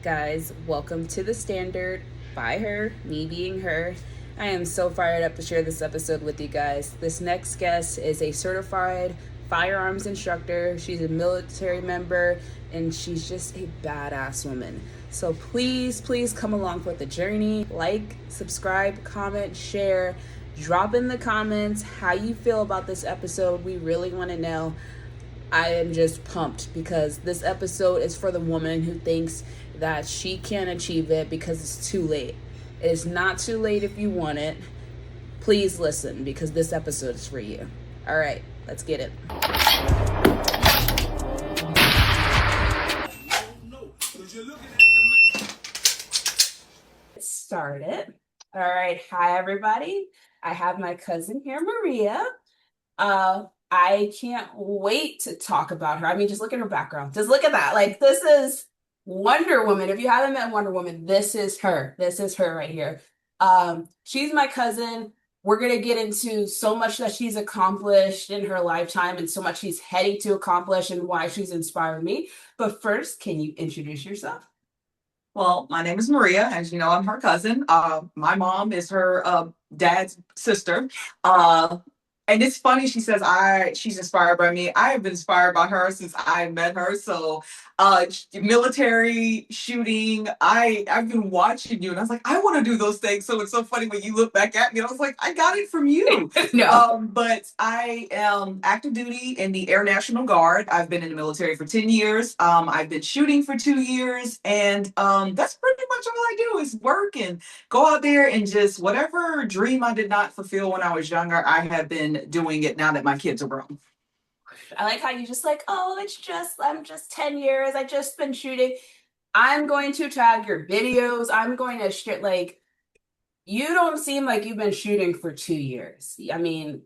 Guys, welcome to The Standard by her, me being her. I am so fired up to share this episode with you guys. This next guest is a certified firearms instructor. She's a military member and she's just a badass woman. So please come along with the journey. Like, subscribe, comment, share. Drop in the comments how you feel about this episode. We really want to know. I am just pumped because this episode is for the woman who thinks that she can't achieve it because it's too late. It is not too late if you want it. Please listen because this episode is for you. All right, let's get it. Let's start it. All right, hi everybody. I have my cousin here, Maria. I can't wait to talk about her. I mean, just look at her background. Just look at that. Like, this is Wonder Woman. If you haven't met Wonder Woman, this is her. This is her right here. She's my cousin. We're going to get into so much that she's accomplished in her lifetime and so much she's heading to accomplish and why she's inspired me. But first, can you introduce yourself? Well, my name is Maria. As you know, I'm her cousin. My mom is her dad's sister. And it's funny, she says she's inspired by me. I have been inspired by her since I met her. So military shooting, I've been watching you and I was like, I want to do those things. So it's so funny when you look back at me and I was like, I got it from you. No. But I am active duty in the Air National Guard. I've been in the military for 10 years. I've been shooting for 2 years, and that's pretty much all I do is work and go out there and just whatever dream I did not fulfill when I was younger, I have been doing it now that my kids are grown. I like how you just like, oh, I'm just 10 years. I just been shooting. I'm going to tag your videos. I'm going to share, like, you don't seem like you've been shooting for 2 years. I mean,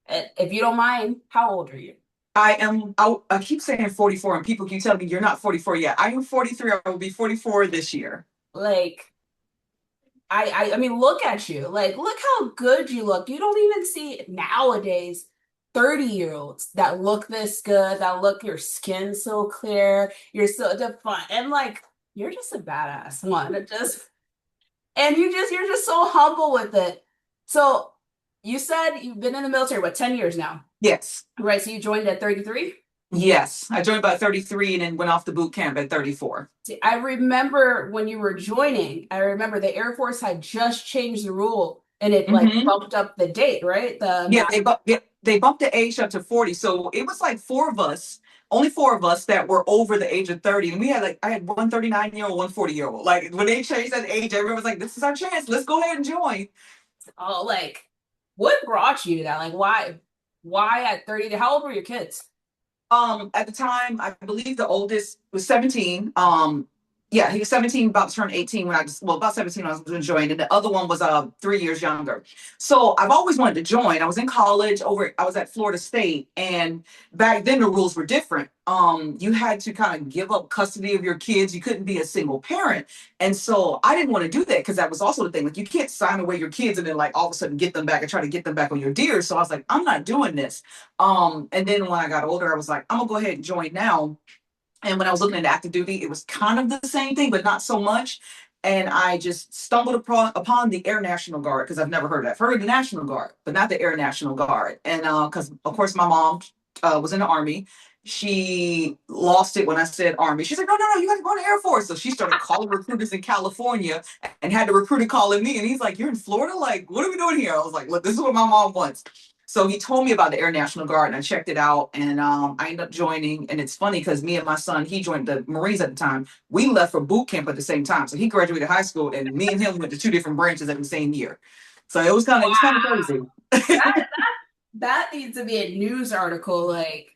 if you don't mind, how old are you? I keep saying 44 and people keep telling me you're not 44 yet. I am 43. I will be 44 this year. Like, I mean, look at you. Like, look how good you look. You don't even see nowadays 30-year-olds that look this good, that look your skin so clear, you're so defined, and like you're just a badass one. You're just so humble with it. So you said you've been in the military, what, 10 years now? Yes. Right. So you joined at 33? Yes. I joined by 33 and then went off to boot camp at 34. See, I remember when you were joining, I remember the Air Force had just changed the rule and it like bumped up the date, right? They bumped the age up to 40. So it was like only four of us that were over the age of 30. And I had one 39-year-old, one 40-year-old. Like when they changed that age, everyone was like, this is our chance. Let's go ahead and join. Oh, like what brought you to that? Like why at 30? How old were your kids? At the time, I believe the oldest was 17. Yeah, he was 17, about to turn 18 about 17 when I was going to join, and the other one was 3 years younger. So I've always wanted to join. I was in college I was at Florida State, and back then the rules were different. You had to kind of give up custody of your kids. You couldn't be a single parent. And so I didn't want to do that because that was also the thing. Like you can't sign away your kids and then like all of a sudden get them back and try to get them back on your deer. So I was like, I'm not doing this. And then when I got older, I was like, I'm gonna go ahead and join now. And when I was looking at active duty, it was kind of the same thing, but not so much. And I just stumbled upon the Air National Guard because I've never heard of that. I've heard of the National Guard, but not the Air National Guard. And because, of course, my mom was in the Army. She lost it when I said Army. She's like, no, you got to go to Air Force. So she started calling recruiters in California and had the recruiter calling me. And he's like, you're in Florida? Like, what are we doing here? I was like, look, this is what my mom wants. So he told me about the Air National Guard and I checked it out and I ended up joining. And it's funny because me and my son, he joined the Marines at the time. We left for boot camp at the same time. So he graduated high school and me and him went to two different branches at the same year. So it was kind of crazy. That needs to be a news article. Like,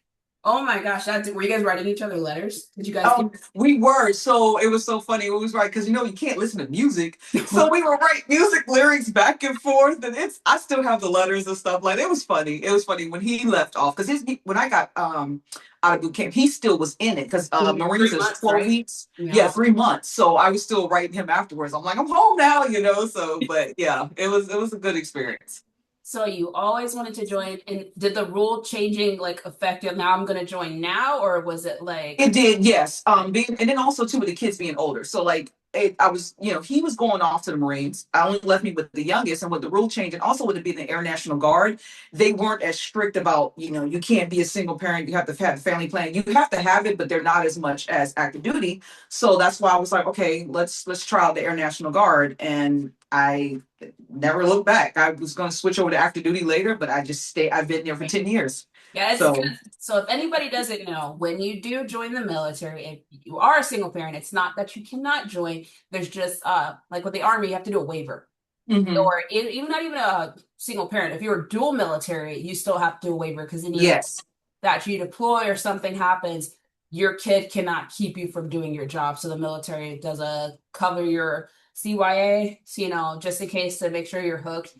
oh my gosh, were you guys writing each other letters? Did you guys? We were. So it was so funny. It was right because you can't listen to music. So we were writing music lyrics back and forth, and I still have the letters and stuff. Like it was funny. It was funny when he left off because when I got out of boot camp, he still was in it because Marines is 12 weeks. Yeah, 3 months. So I was still writing him afterwards. I'm like, I'm home now, So, but yeah, it was a good experience. So you always wanted to join, and did the rule changing like affect you? Now I'm going to join now, or was it like, It did, yes. Being, and then also too with the kids being older. So like I was, he was going off to the Marines. I only left me with the youngest, and with the rule change, and also with it being the Air National Guard, they weren't as strict about, you can't be a single parent. You have to have a family plan. You have to have it, but they're not as much as active duty. So that's why I was like, okay, let's try out the Air National Guard, and I never looked back. I was going to switch over to active duty later, but I just stay. I've been there for 10 years. yeah, it's So. good. So if anybody doesn't know, when you do join the military, if you are a single parent, it's not that you cannot join. There's just like with the army, you have to do a waiver. Mhm. Or even not even a single parent. If you're dual military, you still have to do a waiver because in the event Yes. that you deploy or something happens, your kid cannot keep you from doing your job. So the military does a cover your CYA, so, just in case to make sure you're hooked.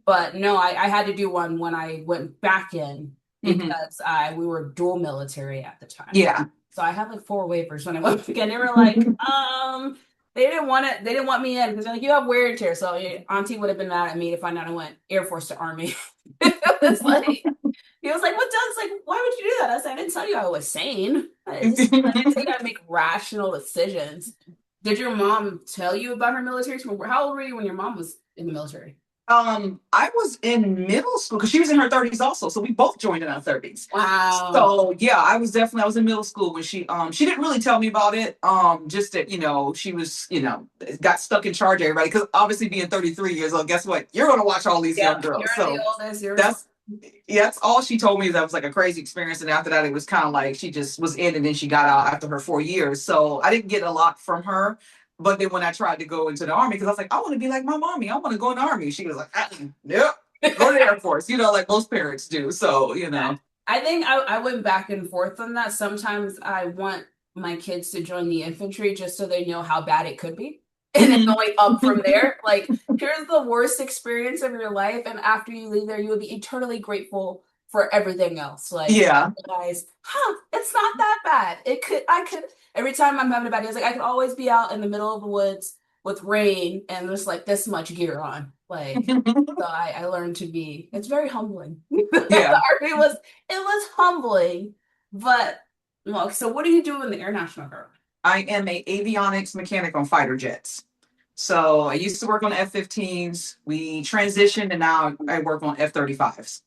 But no, I had to do one when I went back in Mhm. because I we were dual military at the time. Yeah. So I had like four waivers when I went back in. They were like, they didn't want it. They didn't want me in because they're like, you have wear and tear. So Auntie would have been mad at me to find out I went Air Force to Army. It was like he was like, "What does like? Why would you do that?" I said, "I didn't tell you I was sane. I didn't tell you how to make rational decisions." Did your mom tell you about her military? How old were you when your mom was in the military? I was in middle school because she was in her 30s also. So we both joined in our 30s. Wow. So yeah, I was in middle school when she didn't really tell me about it. Just that, she was, got stuck in charge of everybody. Because obviously being 33 years old, guess what? You're gonna watch all these young Yep, girls. you're the So oldest. You're that's yeah, that's all she told me. That was like a crazy experience, and after that, it was kind of like she just was in, and then she got out after her 4 years. So I didn't get a lot from her. But then when I tried to go into the army, because I was like, I want to be like my mommy, I want to go in the army. She was like, nope, go to the Air Force. Like most parents do. So I think I went back and forth on that. Sometimes I want my kids to join the infantry just so they know how bad it could be. And then Mhm. going up from there, like, here's the worst experience of your life. And after you leave there, you will be eternally grateful for everything else. Like, Yeah. realize, it's not that bad. Every time I'm having a bad day, it's like, I could always be out in the middle of the woods with rain and there's like this much gear on. Like, so I learned to be, it's very humbling. Yeah. It was humbling, but well, so what do you do in the Air National Guard? I am a avionics mechanic on fighter jets. So I used to work on F-15s. We transitioned, and now I work on F-35s.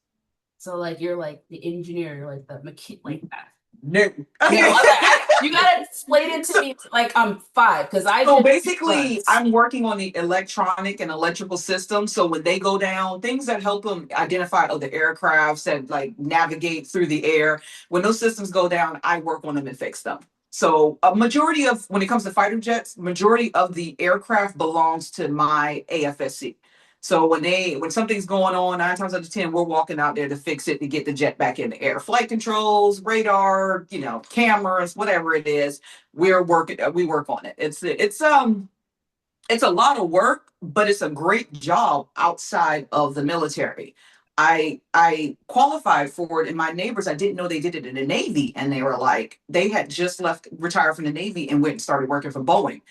So like you're like the engineer, you're like the mechanic, like that. No. No, you gotta explain it to me like I'm five because I So did basically, runs. I'm working on the electronic and electrical system. So when they go down, things that help them identify other aircrafts that like navigate through the air. When those systems go down, I work on them and fix them. So a majority of when it comes to fighter jets, majority of the aircraft belongs to my AFSC. So when something's going on, 9 times out of 10, we're walking out there to fix it to get the jet back in the air. Flight controls, radar, cameras, whatever it is, we work on it. It's a lot of work, but it's a great job outside of the military. I qualified for it, and my neighbors, I didn't know they did it in the Navy, and they were like, they had just retired from the Navy and went and started working for Boeing.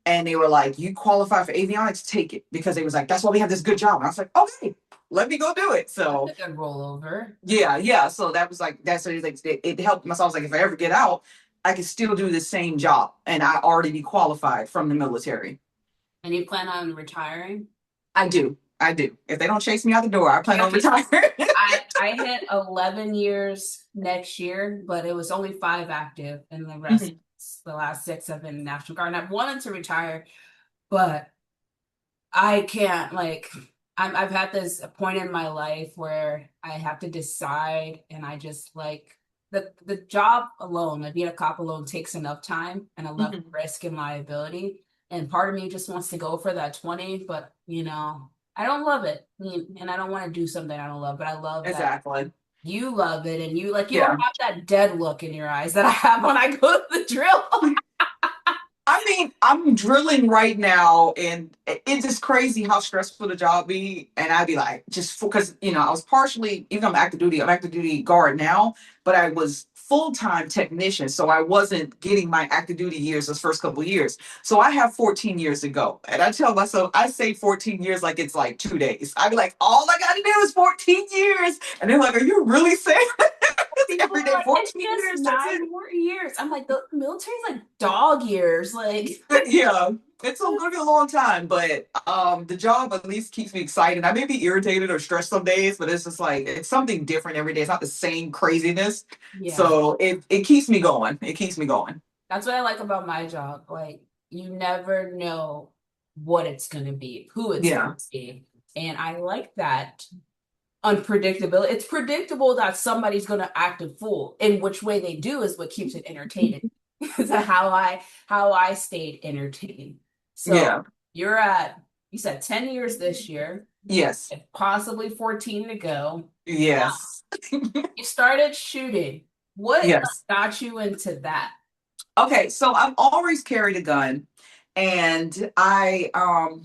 And they were like, you qualify for avionics, take it. Because they was like, that's why we have this good job. And I was like, okay, let me go do it. That's So a good rollover. yeah. So that was like that's like it helped myself. I was like, if I ever get out, I can still do the same job, and I already be qualified from the military. And you plan on retiring? I do. I do. If they don't chase me out the door, I plan on Okay. retiring. I hit 11 years next year, but it was only 5 active, and the rest, Mhm. the last 6 have been National Guard. And I've wanted to retire, but I can't like I've had this point in my life where I have to decide and I just like the job alone, like being a cop alone takes enough time and enough Mhm. risk and liability. And part of me just wants to go for that 20, but I don't love it. And I don't want to do something I don't love, but I love that Exactly. you love it and you don't Yeah. have that dead look in your eyes that I have when I go to the drill. I mean, I'm drilling right now, and it's just crazy how stressful the job be. And I'd be like, just because I was partially, even though I'm active duty guard now, but I was full-time technician, so I wasn't getting my active duty years those first couple of years. So I have 14 years to go. And I tell myself, I say 14 years like it's like 2 days. I be like, all I got to do is 14 years. And they're like, are you really saying People every are day like, it's 14 just years? That's 9 more years. I'm like, the military's like dog years. Like, it. Yeah. It's going to be a long time, but the job at least keeps me excited. I may be irritated or stressed some days, but it's just like it's something different every day. It's not the same craziness. yeah. So it keeps me going. It keeps me going. That's what I like about my job. Like, you never know what it's going to be, who it's going Yeah. to be. And I like that unpredictability. It's predictable that somebody's going to act a fool. In which way they do is what keeps it entertaining. So how I stayed entertained. So Yeah. you're at, you said 10 years this year, Yes. possibly 14 to go. Yes. You started shooting. What Yes. got you into that? Okay, so I've always carried a gun, and I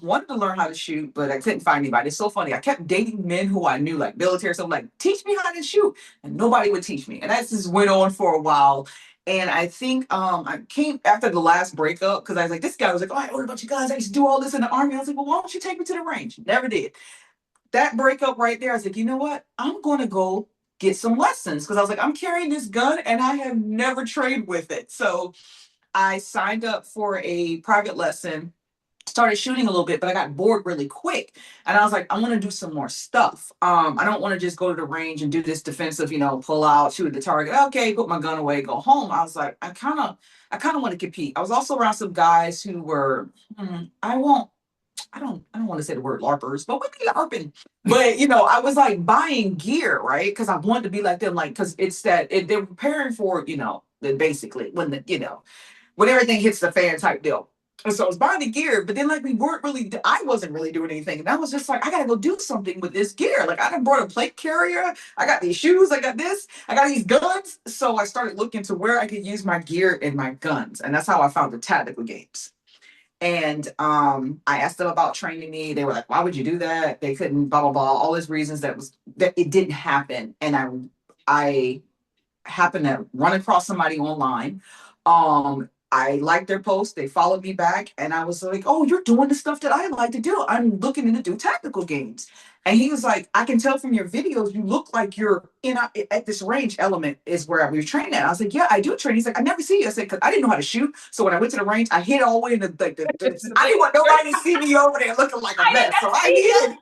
wanted to learn how to shoot, but I couldn't find anybody. It's so funny. I kept dating men who I knew, like military, so I'm like, teach me how to shoot, and nobody would teach me. And that just went on for a while. And I think I came after the last breakup because I was like, this guy was like, oh, I own a bunch of guns. I used to do all this in the army. I was like, well, why don't you take me to the range? Never did. That breakup right there, I was like, you know what? I'm going to go get some lessons because I was like, I'm carrying this gun and I have never trained with it. So I signed up for a private lesson, started shooting a little bit, but I got bored really quick. And I was like, I want to do some more stuff. I don't want to just go to the range and do this defensive, pull out, shoot at the target. Okay, put my gun away, go home. I was like, I kind of want to compete. I was also around some guys who were, I won't I don't want to say the word LARPers, but we be LARPing. But I was like buying gear, right? Because I wanted to be like them, like because it's they're preparing for, basically when when everything hits the fan type deal. And so I was buying the gear, but then like I wasn't really doing anything. And I was just like, I gotta go do something with this gear. Like I done brought a plate carrier, I got these shoes, I got this, I got these guns. So I started looking to where I could use my gear and my guns. And that's how I found the tactical games. And I asked them about training me. They were like, "Why would you do that?" They couldn't, blah blah blah, all these reasons that it didn't happen. And I happened to run across somebody online. I liked their post. They followed me back, and I was like, "Oh, you're doing the stuff that I like to do. I'm looking to do tactical games." And he was like, "I can tell from your videos, you look like you're at this range element is where we were training at." I was like, "Yeah, I do train." He's like, "I never see you." I said, "Because I didn't know how to shoot. So when I went to the range, I hid all the way in I didn't want nobody to see me over there looking like a mess. So I hid."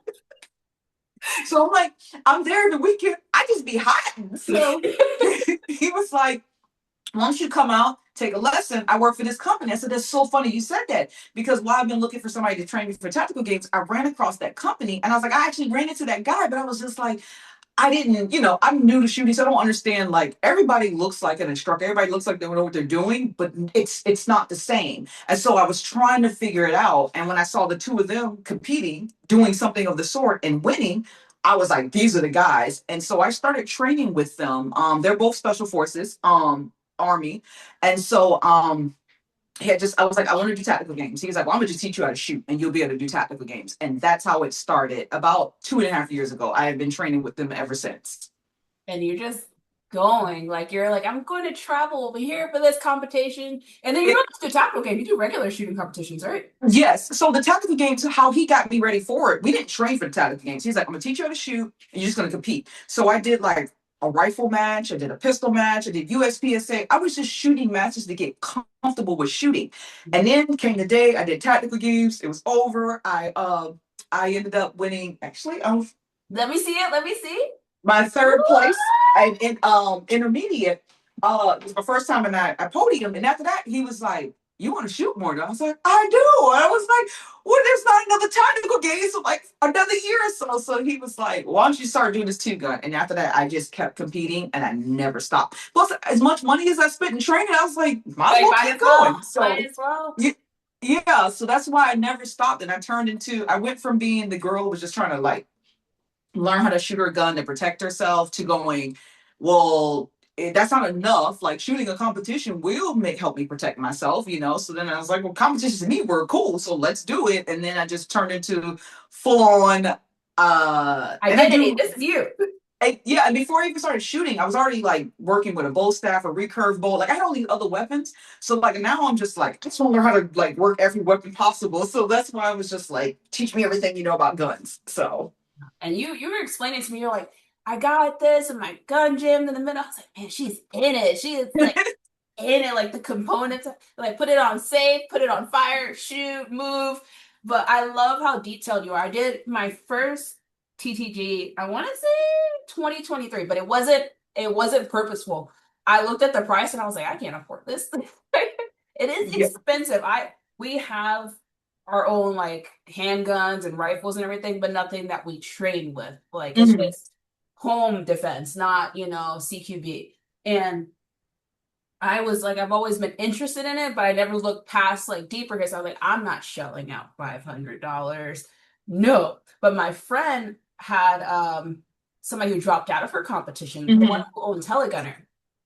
So I'm like, I'm there the weekend. I just be hiding. So he was like, once you come out, take a lesson. I work for this company. I said, that's so funny you said that because while I've been looking for somebody to train me for tactical games, I ran across that company and I was like, I actually ran into that guy, but I was just like, I didn't, I'm new to shooting, so I don't understand. Like everybody looks like an instructor, everybody looks like they know what they're doing, but it's not the same. And so I was trying to figure it out. And when I saw the two of them competing, doing something of the sort and winning, I was like, these are the guys. And so I started training with them. They're both special forces, army. And so I was like, I want to do tactical games. He was like, well, I'm gonna just teach you how to shoot and you'll be able to do tactical games. And that's how it started about 2.5 years ago. I have been training with them ever since. And you're just going like you're like I'm going to travel over here for this competition, and then you It, don't just do tactical game, you do regular shooting competitions, right? yes. So the tactical games, how he got me ready for it, we didn't train for the tactical games. He's like, I'm gonna teach you how to shoot and you're just gonna compete. So I did like a rifle match, I did a pistol match, I did USPSA. I was just shooting matches to get comfortable with shooting. And then came the day I did tactical games. It was over. I ended up winning actually Let me see it. Let me see. my third place in intermediate. It was my first time, and I podiumed. And after that, he was like, "You want to shoot more?" And I was like, "I do." And I was like, "Well, there's not another tactical game, so like another year or so." So he was like, "Why don't you start doing this two gun?" And after that, I just kept competing, and I never stopped. Plus, as much money as I spent in training, I was like, "Might as Like, well might keep as well. going." So Might as well. yeah. Yeah, so that's why I never stopped, and I went from being the girl who was just trying to like learn how to shoot her gun to protect herself to going, well, that's not enough. Like shooting a competition will help me protect myself. So then I was like, well, competitions to me were cool, so let's do it. And then I just turned into full on. And I Identity. do, This is you. Yeah, and before I even started shooting, I was already like working with a bow staff, a recurve bow. Like I had all these other weapons. So like now I'm just like, I just want to learn how to like work every weapon possible. So that's why I was just like, teach me everything you know about guns. So And you were explaining to me, you're like, I got this and my gun jammed in the middle. I was like, man, she's in it. She is like in it, like the components, like put it on safe, put it on fire, shoot, move. But I love how detailed you are. I did my first TTG, I want to say 2023, but it wasn't purposeful. I looked at the price and I was like, I can't afford this. It is yeah. expensive. We have our own like handguns and rifles and everything, but nothing that we train with. Like it's Mhm. just home defense, not, CQB. And I was like, I've always been interested in it, but I never looked past like deeper because I was like, I'm not shelling out $500. No. But my friend had somebody who dropped out of her competition, the one Mhm. who owns Telegunner.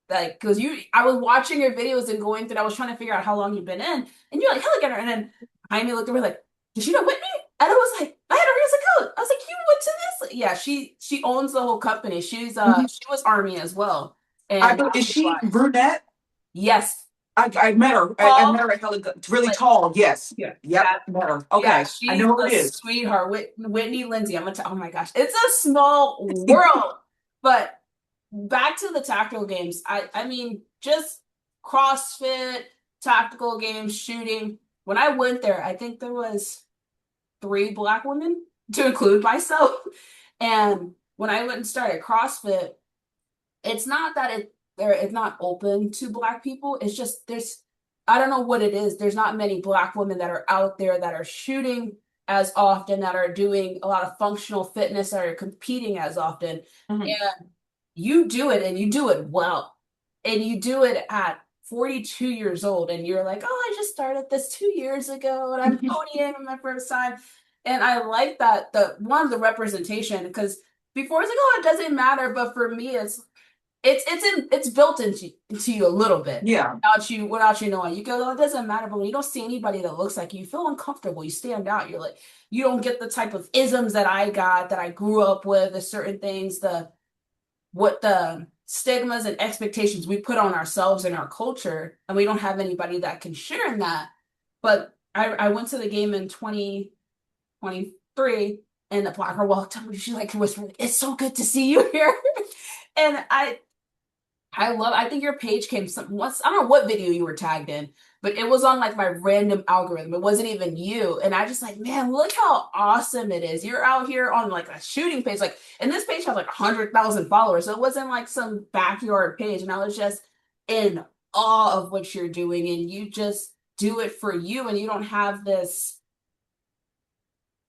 Like, because I was watching your videos and going through, I was trying to figure out how long you've been in, and you're like Telegunner, and then Jaime looked at me like, did she know Whitney? And I was like, I had her years ago. I was like, you went to this? Yeah, she owns the whole company. Mhm. She was Army as well, and now Is she she flies. brunette? Yes. I met her. I met Paul, her at really like, tall. Yes. yeah, Yep. Met her. yeah, Okay. I she's know who a it is. sweetheart. Whitney Lindsay. I'm gonna tell. Oh my gosh, it's a small world. But back to the tactical games. I mean, just CrossFit, tactical games, shooting. When I went there, I think there was three black women to include myself. And when I went and started CrossFit, it's not that it's not open to black people. It's just there's I don't know what it is. There's not many black women that are out there that are shooting as often, that are doing a lot of functional fitness, that are competing as often. Mhm. And you do it and you do it well. And you do it at 42 years old and you're like, "Oh, I just started this 2 years ago and I'm ponying my first time." And I like that the representation because before it's like, "Oh, it doesn't matter," but for me it's built into you a little bit Yeah. without you knowing. You go, oh, it doesn't matter, but when you don't see anybody that looks like you feel uncomfortable. You stand out. You're like, you don't get the type of isms that I got, that I grew up with, the certain things, the stigmas and expectations we put on ourselves and our culture, and we don't have anybody that can share in that. But I went to the game in 2023, and the black girl walked up and she like whispered, "It's so good to see you here." And I think your page came some once. I don't know what video you were tagged in, but it was on like my random algorithm. It wasn't even you. And I just like, man, look how awesome it is. You're out here on like a shooting page. Like, and this page has like 100,000 followers. So it wasn't like some backyard page. And I was just in awe of what you're doing. And you just do it for you. And you don't have this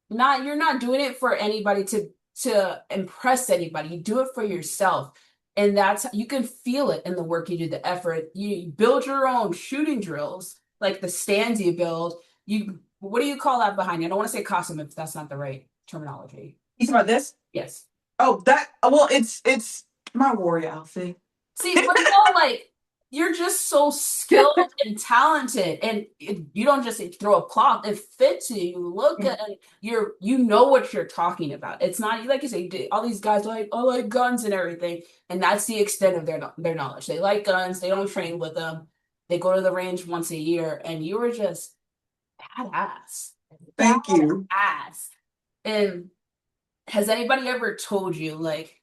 not you're not doing it for anybody to impress anybody. You do it for yourself. And that's you can feel it in the work you do, the effort. You build your own shooting drills, like the stands you build. You what do you call that behind you? I don't want to say costume if that's not the right terminology. You talking about this? Yes. Oh, that. Well, it's my warrior outfit. See, but no, like you're just so skilled and talented, and you don't just throw a cloth; it fits you. You look at, and you know what you're talking about. It's not like you say. All these guys are like, "I like guns and everything," and that's the extent of their knowledge. They like guns. They don't train with them. They go to the range once a year, and you were just badass, Thank you. badass. And has anybody ever told you like?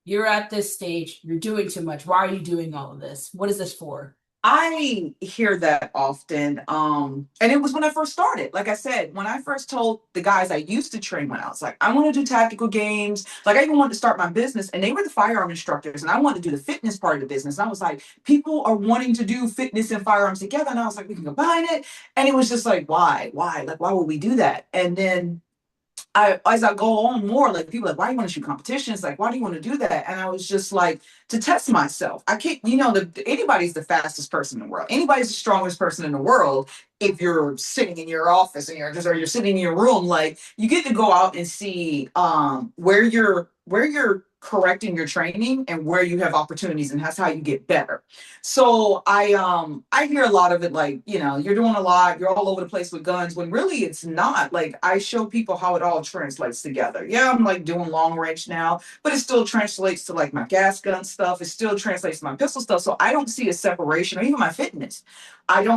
You're at this stage, you're doing too much. Why are you doing all of this? What is this for? I hear that often. And it was when I first started. Like I said, when I first told the guys I used to train when I was like, I want to do tactical games. Like I even wanted to start my business, and they were the firearm instructors, and I wanted to do the fitness part of the business. And I was like, people are wanting to do fitness and firearms together. And I was like, we can combine it. And it was just like, why? Why? Like, why would we do that? And then as I go on more, like people are like, why do you want to shoot competitions? Like, why do you want to do that? And I was just like, to test myself. I can't, anybody's the fastest person in the world. Anybody's the strongest person in the world. If you're sitting in your office and or you're sitting in your room, like you get to go out and see where your correcting your training and where you have opportunities, and that's how you get better. So I hear a lot of it like, you're doing a lot, you're all over the place with guns, when really it's not. Like, I show people how it all translates together. Yeah, I'm like doing long range now, but it still translates to like my gas gun stuff. It still translates to my pistol stuff. So I don't see a separation, or even my fitness.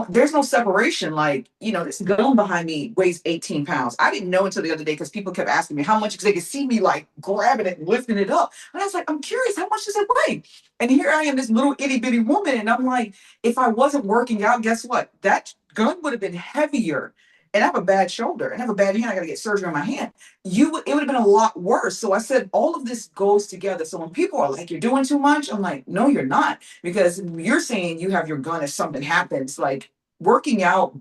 There's no separation. Like, this gun behind me weighs 18 pounds. I didn't know until the other day because people kept asking me how much, because they could see me like grabbing it and lifting it up. And I was like, I'm curious, how much does it weigh? And here I am, this little itty bitty woman. And I'm like, if I wasn't working out, guess what? That gun would have been heavier. And I have a bad shoulder and I have a bad hand. I got to get surgery on my hand. It would have been a lot worse. So I said, all of this goes together. So when people are like, you're doing too much, I'm like, no, you're not. Because you're saying you have your gun if something happens. Like, working out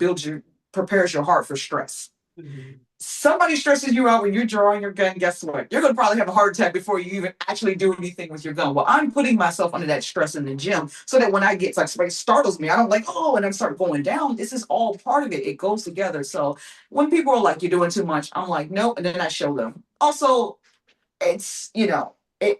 prepares your heart for stress. Mhm. Somebody stresses you out when you're drawing your gun, guess what? You're going to probably have a heart attack before you even actually do anything with your gun. Well, I'm putting myself under that stress in the gym so that when I get, like, somebody startles me, I don't like, oh, and I start going down. This is all part of it. It goes together. So when people are like, you're doing too much, I'm like, no. And then I show them. Also, it's,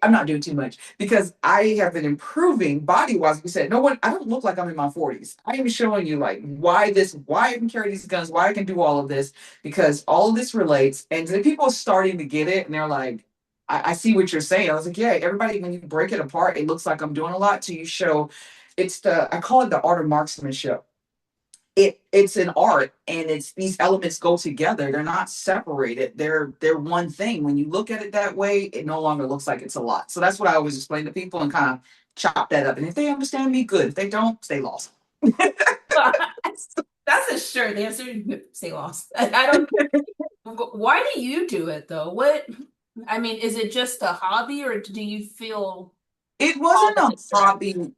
I'm not doing too much because I have been improving body wise. We said, no one, I don't look like I'm in my 40s. I am showing you like why I can carry these guns, why I can do all of this, because all of this relates. And the people are starting to get it and they're like, I see what you're saying. I was like, yeah, everybody, when you break it apart, it looks like I'm doing a lot till you show. I call it the art of marksmanship. It's an art, and it's these elements go together. They're not separated. They're one thing. When you look at it that way, it no longer looks like it's a lot. So that's what I always explain to people and kind of chop that up. And if they understand me, good. If they don't, stay lost. That's a short answer. Stay lost. I don't. Why do you do it though? I mean, is it just a hobby, or do you feel It all wasn't that a it's hobby.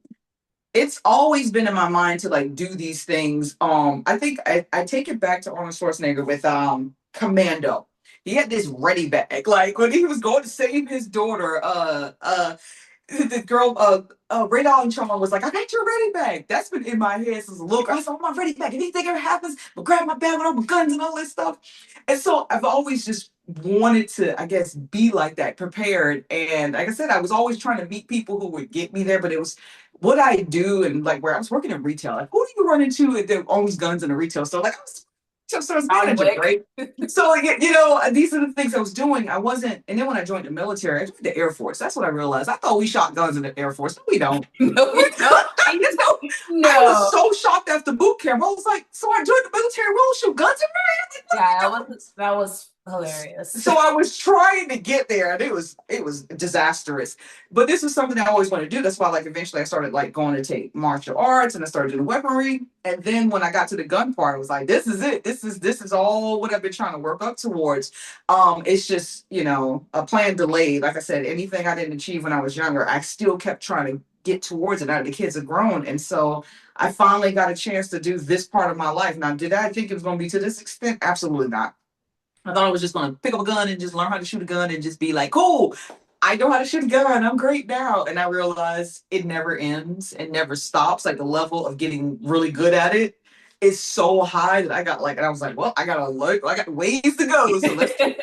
It's always been in my mind to like do these things. I think I take it back to Arnold Schwarzenegger with Commando. He had this ready bag. Like when he was going to save his daughter, the girl, Ray Charles was like, I got your ready bag. That's been in my head since a little girl. I said, oh, my ready bag. If anything ever happens, I'll grab my bag with all my guns and all this stuff. And so I've always just wanted to, I guess, be like that, prepared. And like I said, I was always trying to meet people who would get me there, but it was what I do. And like where I was working in retail, like who do you run into that owns guns in a retail store? Like I was stores John manager, Wick? right? So like, these are the things I was doing. I wasn't, and then when I joined the military, I joined the Air Force. That's what I realized. I thought we shot guns in the Air Force. No, we don't. No, you don't. I was No. so shocked after boot camp. I was like, so I joined the military. We don't shoot guns in there. Yeah, that was hilarious. So I was trying to get there, and it was disastrous. But this is something I always wanted to do. That's why, like, eventually I started like going to take martial arts, and I started doing weaponry. And then when I got to the gun part, I was like, this is it. This is all what I've been trying to work up towards. It's just a plan delayed. Like I said, anything I didn't achieve when I was younger, I still kept trying to get towards it. Now the kids are grown, and so I finally got a chance to do this part of my life. Now, did I think it was going to be to this extent? Absolutely not. I thought I was just going to pick up a gun and just learn how to shoot a gun and just be like, cool, I know how to shoot a gun. I'm great now. And I realized it never ends. It never stops. Like the level of getting really good at it is so high that and I was like, well, I got ways to go. So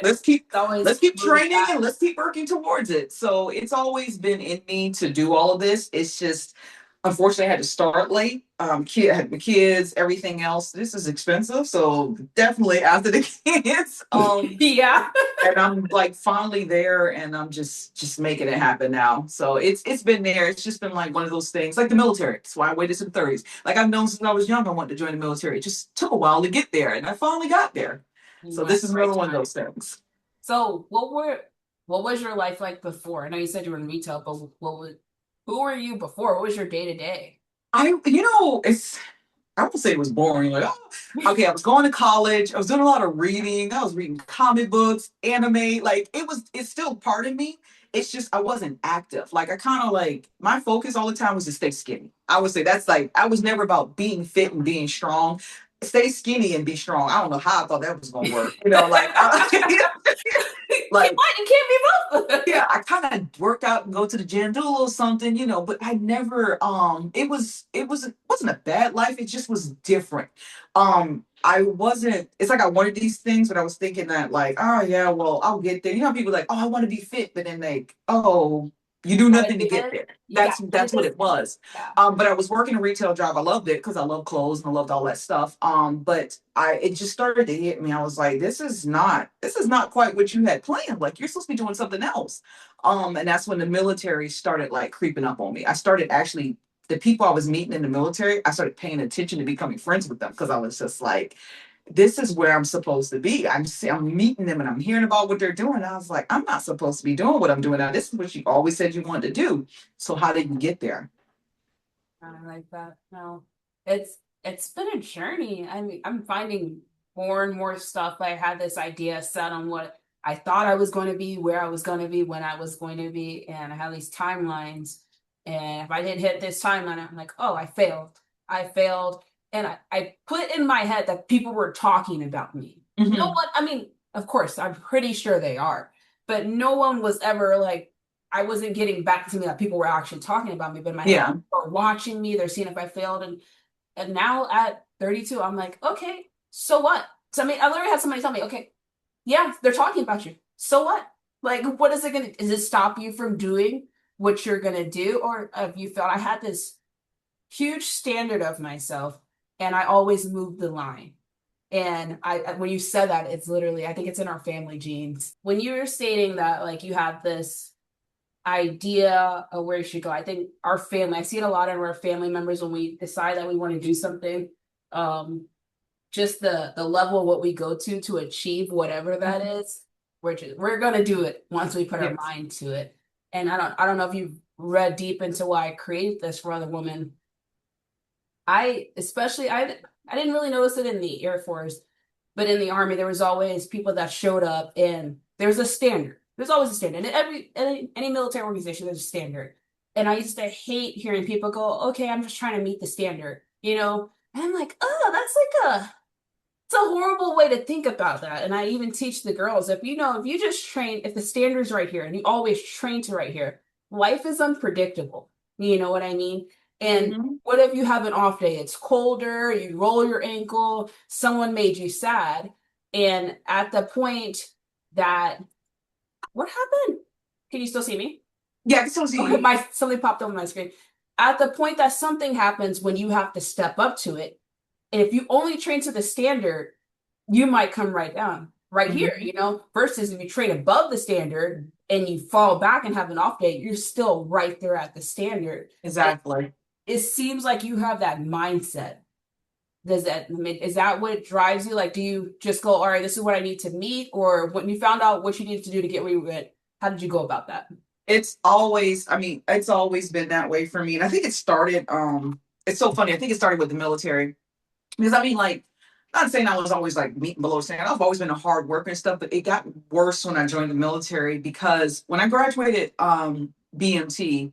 let's keep It's always let's keep moving training and let's keep working towards it. So it's always been in me to do all of this. It's just unfortunately, I had to start late. I had my kids, everything else. This is expensive, so definitely after the kids. Yeah. And I'm like finally there, and I'm just making it happen now. So it's been there. It's just been like one of those things, like the military. That's why I waited to the 30s. Like I've known since I was young, I wanted to join the military. It just took a while to get there, and I finally got there. So this is another one of those things. So what was your life like before? I know you said you were in retail, but who were you before? What was your day to day? I would say it was boring. Like, oh, okay, I was going to college. I was doing a lot of reading. I was reading comic books, anime. Like it's still part of me. It's just I wasn't active. Like I kind of like my focus all the time was to stay skinny. I would say that's like I was never about being fit and being strong. Stay skinny and be strong. I don't know how I thought that was gonna work. Like You can't be both. yeah, I kind of work out and go to the gym, do a little something, but I never it wasn't a bad life, it just was different. I wasn't it's like I wanted these things, but I was thinking that like, oh yeah, well, I'll get there. People like, oh, I want to be fit, but then like, oh, You do Gotta nothing to do get this. there. You got to do That's what this. it was. Yeah. But I was working a retail job. I loved it because I love clothes and I loved all that stuff. But it just started to hit me. I was like, this is not quite what you had planned. Like you're supposed to be doing something else. And that's when the military started like creeping up on me. I started actually the people I was meeting in the military, I started paying attention to becoming friends with them because I was just like, this is where I'm supposed to be. I'm meeting them and I'm hearing about what they're doing. I was like, I'm not supposed to be doing what I'm doing now. This is what you always said you wanted to do. So how did you get there? I like that. No, it's been a journey. I mean, I'm finding more and more stuff. I had this idea set on what I thought I was going to be, where I was going to be, when I was going to be, and I have these timelines. And if I didn't hit this timeline, I'm like, oh, I failed. I failed. And I put in my head that people were talking about me. No Mm-hmm. one, I mean, of course, I'm pretty sure they are, but no one was ever like, I wasn't getting back to me that people were actually talking about me, but in my head, Yeah. are watching me, they're seeing if I failed. And now at 32, I'm like, okay, so what? So I mean, I literally had somebody tell me, okay, yeah, they're talking about you. So what? Like, what is it gonna is it stop you from doing what you're gonna do? Or have you felt I had this huge standard of myself and I always moved the line. And when you said that, it's literally, I think it's in our family genes. When you were stating that, like, you have this idea of where you should go. I think our family, I see it a lot in our family members when we decide that we want to do something. Um, just the level of what we go to achieve whatever that is, we're gonna do it once we put our Yes. mind to it. And I don't know if you've read deep into why I created this for other women. I didn't really notice it in the Air Force, but in the Army there was always people that showed up and there's a standard. There's always a standard. In any military organization, there's a standard. And I used to hate hearing people go, okay, I'm just trying to meet the standard, you know? And I'm like, oh, that's like it's a horrible way to think about that. And I even teach the girls, if you just train, if the standard's right here and you always train to right here, life is unpredictable. You know what I mean? And Mm-hmm. what if you have an off day? It's colder, you roll your ankle, someone made you sad. And at the point that, what happened? Can you still see me? Yeah, I can still see Okay, you. my something popped up on my screen. At the point that something happens when you have to step up to it, and if you only train to the standard, you might come right down, right here, Mm-hmm. versus if you train above the standard and you fall back and have an off day, you're still right there at the standard. It, Exactly. it seems like you have that mindset. I mean, is that what drives you? Like, do you just go, all right, this is what I need to meet? Or when you found out what you needed to do to get where you went, how did you go about that? It's always been that way for me. And I think it started, it's so funny. I think it started with the military. Because I mean, like, not saying I was always like meeting below standard. I've always been a hard worker and stuff, but it got worse when I joined the military because when I graduated BMT,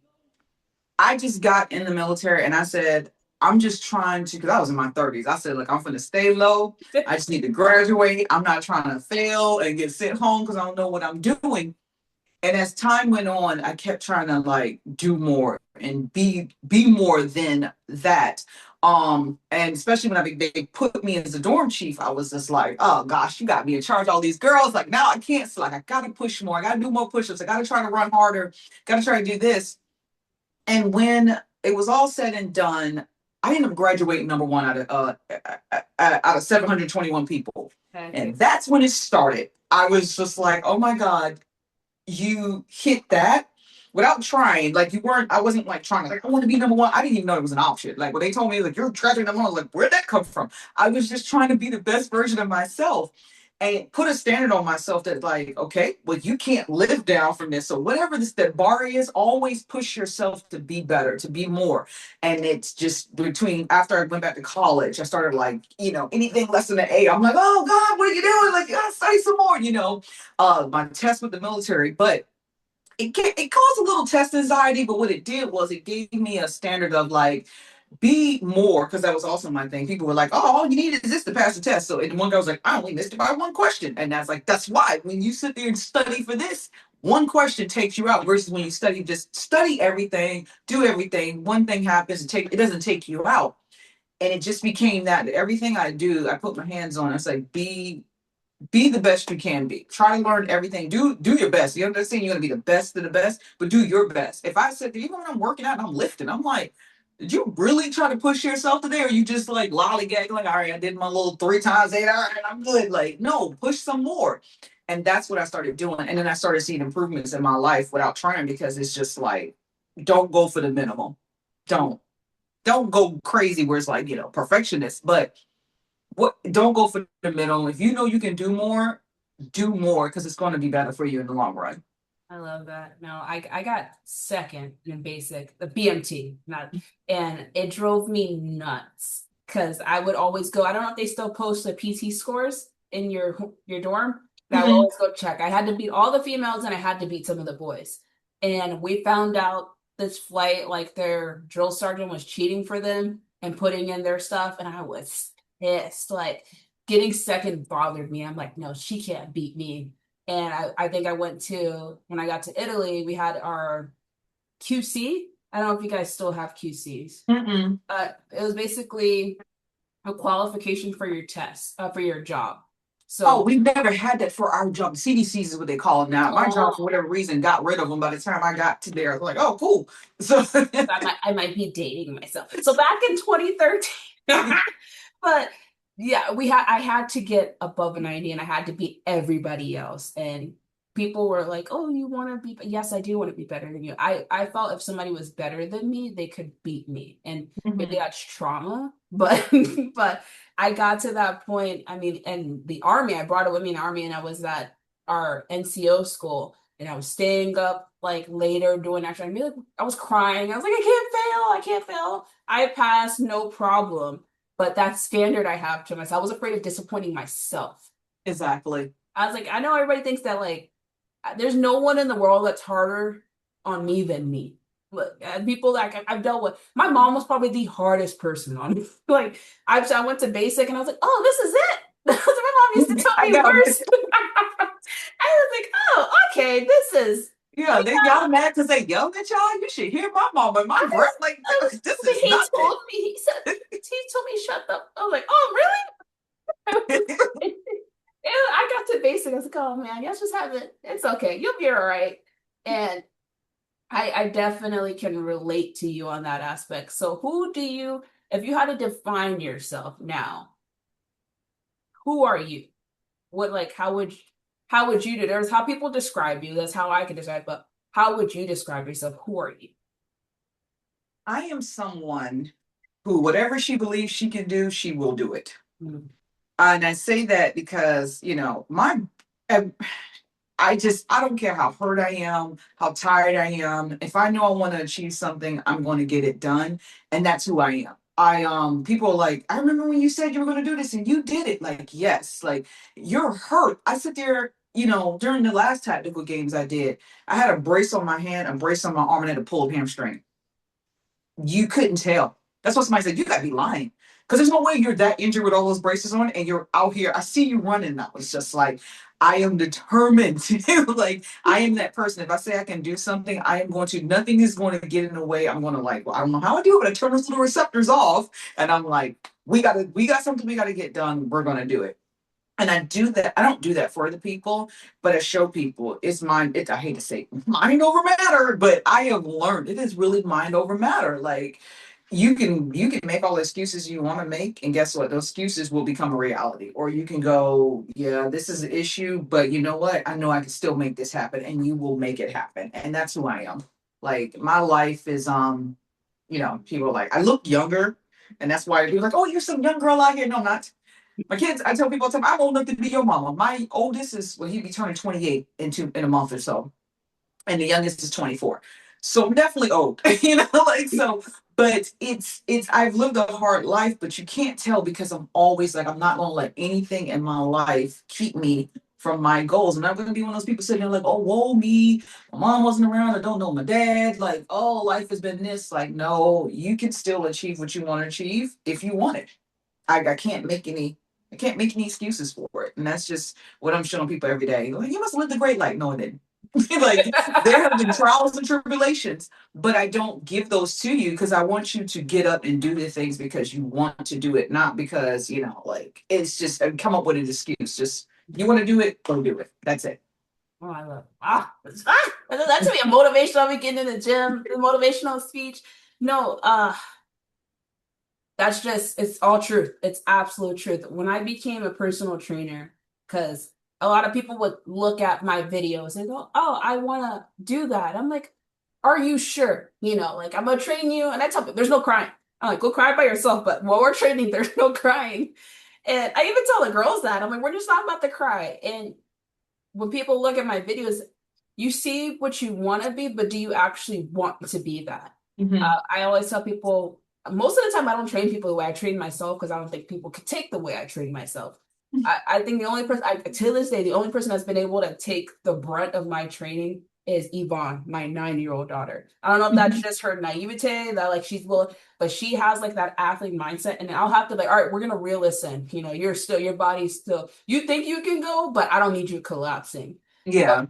I just got in the military and I said, I'm just trying to, because I was in my 30s. I said, look, I'm going to stay low. I just need to graduate. I'm not trying to fail and get sent home because I don't know what I'm doing. And as time went on, I kept trying to like do more and be more than that. And especially when they put me as a dorm chief, I was just like, oh gosh, you got me in charge of all these girls. Like now I can't. So like I gotta push more. I gotta do more push-ups. I gotta try to run harder. Gotta try to do this. And when it was all said and done, I ended up graduating number one out of 721 people. Okay. And that's when it started. I was just like, oh my God, you hit that without trying. Like you weren't, I wasn't like trying, like, I want to be number one. I didn't even know it was an option. Like when they told me, like, you're graduating number one, I was like, where'd that come from? I was just trying to be the best version of myself and put a standard on myself that, like, okay, well, you can't live down from this. So whatever that bar is, always push yourself to be better, to be more. And it's just between after I went back to college, I started like, anything less than an A, I'm like, oh God, what are you doing? Like, you gotta study some more, my test with the military, but it caused a little test anxiety. But what it did was it gave me a standard of like be more, because that was also my thing. People were like, oh, all you need is this to pass the test. So and one girl was like, I only missed it by one question, and that's like that's why when you sit there and study for this. One question takes you out versus when you study, just study everything, do everything. One thing happens, it doesn't take you out. And it just became that everything I do, I put my hands on. It's like be the best you can be. Try to learn everything. Do your best. You understand you're gonna be the best of the best, but do your best. If I said even when I'm working out and I'm lifting, I'm like, did you really try to push yourself today? Or you just like lollygag, like, all right, I did my little 3 times 8, all right, I'm good. Like, no, push some more. And that's what I started doing. And then I started seeing improvements in my life without trying because it's just like, don't go for the minimum. Don't don't go crazy where it's like, perfectionist, but what don't go for the middle. If you know you can do more because it's going to be better for you in the long run. I love that. No, I got second in basic, the BMT, not, and it drove me nuts because I would always go. I don't know if they still post the PT scores in your dorm, but I would Mm-hmm. always go check. I had to beat all the females and I had to beat some of the boys. And we found out this flight, like their drill sergeant was cheating for them and putting in their stuff, and I was pissed. Like getting second bothered me. I'm like, no, she can't beat me. And I think I went to, when I got to Italy, we had our QC. I don't know if you guys still have QCs. Mm-mm. It was basically a qualification for your test, for your job. Oh, So, we've never had that for our job. CDCs is what they call them now. My job, for oh, whatever reason, got rid of them by the time I got to there. I was like, oh, cool. So, I might be dating myself. So back in 2013, but yeah, I had to get above a 90 and I had to beat everybody else. And people were like, "Oh, you want to be?" Yes, I do want to be better than you. I felt if somebody was better than me, they could beat me. And maybe Mhm. that's trauma, but but I got to that point. I mean, and the army, I brought it with me in the army, and I was at our NCO school, and I was staying up like later doing actually. I mean, like, I was crying. I was like, I can't fail. I can't fail. I passed, no problem. But that standard I have to myself, I was afraid of disappointing myself. Exactly. I was like, I know everybody thinks that like there's no one in the world that's harder on me than me. Look, people that I've dealt with. My mom was probably the hardest person on me. Like I went to basic and I was like, oh, this is it. That's what my mom used to tell I me got worse. I was like, oh, okay, this is. yeah, they y'all mad because they yelled at y'all. You should hear my mom and my breath. Like this is He nothing. told me. He told me shut up. I was like, oh, really? I got to basic. I was like, oh man, let's just have it. It's okay. You'll be all right. And I definitely can relate to you on that aspect. So who do you, if you had to define yourself now, who are you? What like how would you do there's how people describe you, that's how I could describe, but how would you describe yourself? Who are you? I am someone who, whatever she believes she can do, she will do it. Mm. And I say that because, I I don't care how hurt I am, how tired I am. If I know I want to achieve something, I'm going to get it done. And that's who I am. People are like, I remember when you said you were going to do this and you did it. Like, yes, like you're hurt. I sit there, during the last tactical games I did, I had a brace on my hand, a brace on my arm, and I had a pulled hamstring. You couldn't tell. That's what somebody said. You got to be lying. Because there's no way you're that injured with all those braces on and you're out here. I see you running now. It's just like, I am determined. Like, I am that person. If I say I can do something, I am going to, nothing is going to get in the way. I'm going to like, well, I don't know how I do it, but I turn those little receptors off. And I'm like, we got something we got to get done. We're going to do it. And I do that. I don't do that for the people, but I show people it's mind. I hate to say mind over matter, but I have learned it is really mind over matter. Like you can make all the excuses you want to make, and guess what? Those excuses will become a reality. Or you can go, yeah, this is an issue, but you know what? I know I can still make this happen, and you will make it happen. And that's who I am. Like my life is people are like, I look younger, and that's why people are like, oh, you're some young girl out here. No, I'm not. My kids, I tell people all the time, I'm old enough to be your mama. My oldest is, well, he'd be turning 28 in a month or so, and the youngest is 24. So I'm definitely old, like so. But it's I've lived a hard life, but you can't tell because I'm always like I'm not gonna let anything in my life keep me from my goals. I'm not gonna be one of those people sitting there like, oh, whoa me, my mom wasn't around, I don't know my dad. Like, oh, life has been this. Like, no, you can still achieve what you want to achieve if you want it. I can't make any excuses for it. And that's just what I'm showing people every day. Like, you must live the great life. No, I didn't. Like there have been trials and tribulations, but I don't give those to you because I want you to get up and do the things because you want to do it, not because, like it's just come up with an excuse. Just you want to do it, go do it. That's it. Oh, I love that should be a motivational weekend in the gym, the motivational speech. No, that's just it's all truth. It's absolute truth. When I became a personal trainer, because a lot of people would look at my videos and go, "Oh, I want to do that." I'm like, "Are you sure?" Like I'm gonna train you, and I tell people, "There's no crying." I'm like, "Go cry by yourself." But while we're training, there's no crying. And I even tell the girls that I'm like, "We're just not about to cry." And when people look at my videos, you see what you want to be, but do you actually want to be that? Mm-hmm. I always tell people, most of the time, I don't train people the way I train myself because I don't think people could take the way I train myself. I think the only person, to this day, the only person that's been able to take the brunt of my training is Yvonne, my 9-year-old daughter. I don't know if that's just her naivete that like she's will, but she has like that athlete mindset. And I'll have to like, all right, we're gonna reel this in. You're still your body's still. You think you can go, but I don't need you collapsing. Yeah.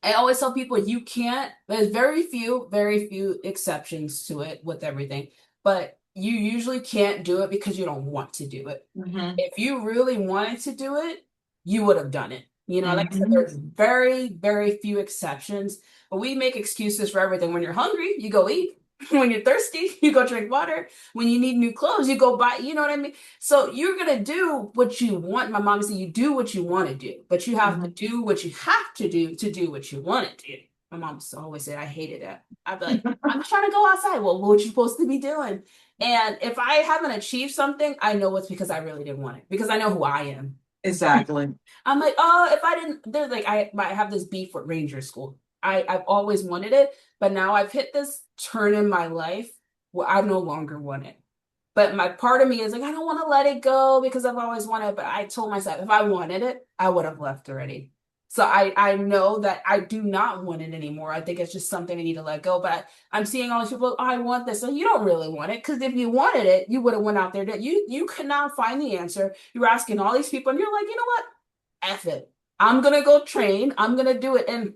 I always tell people you can't, there's very few exceptions to it with everything, but you usually can't do it because you don't want to do it. Mm-hmm. If you really wanted to do it, you would have done it. Like I said, Mm-hmm. there's very few exceptions, but we make excuses for everything. When you're hungry, you go eat. When you're thirsty, you go drink water. When you need new clothes, you go buy, you know what I mean? So you're gonna do what you want. My mom said you do what you want to do, but you have to Mm-hmm. do what you have to do what you want to do. My mom always said I hated that. I'd be like, I'm just trying to go outside. Well, what you supposed to be doing? And if I haven't achieved something, I know it's because I really didn't want it, because I know who I am. Exactly. I'm like, oh, if I didn't, they're like, I have this beef with Ranger School. I've always wanted it, but now I've hit this turn in my life where I no longer want it. But my part of me is like, I don't want to let it go because I've always wanted it. But I told myself if I wanted it, I would have left already. So I know that I do not want it anymore. I think it's just something I need to let go. But I'm seeing all these people, oh, I want this. So you don't really want it because if you wanted it, you would have went out there. You could not find the answer. You're asking all these people, and you're like, you know what? F it. I'm gonna go train. I'm gonna do it. And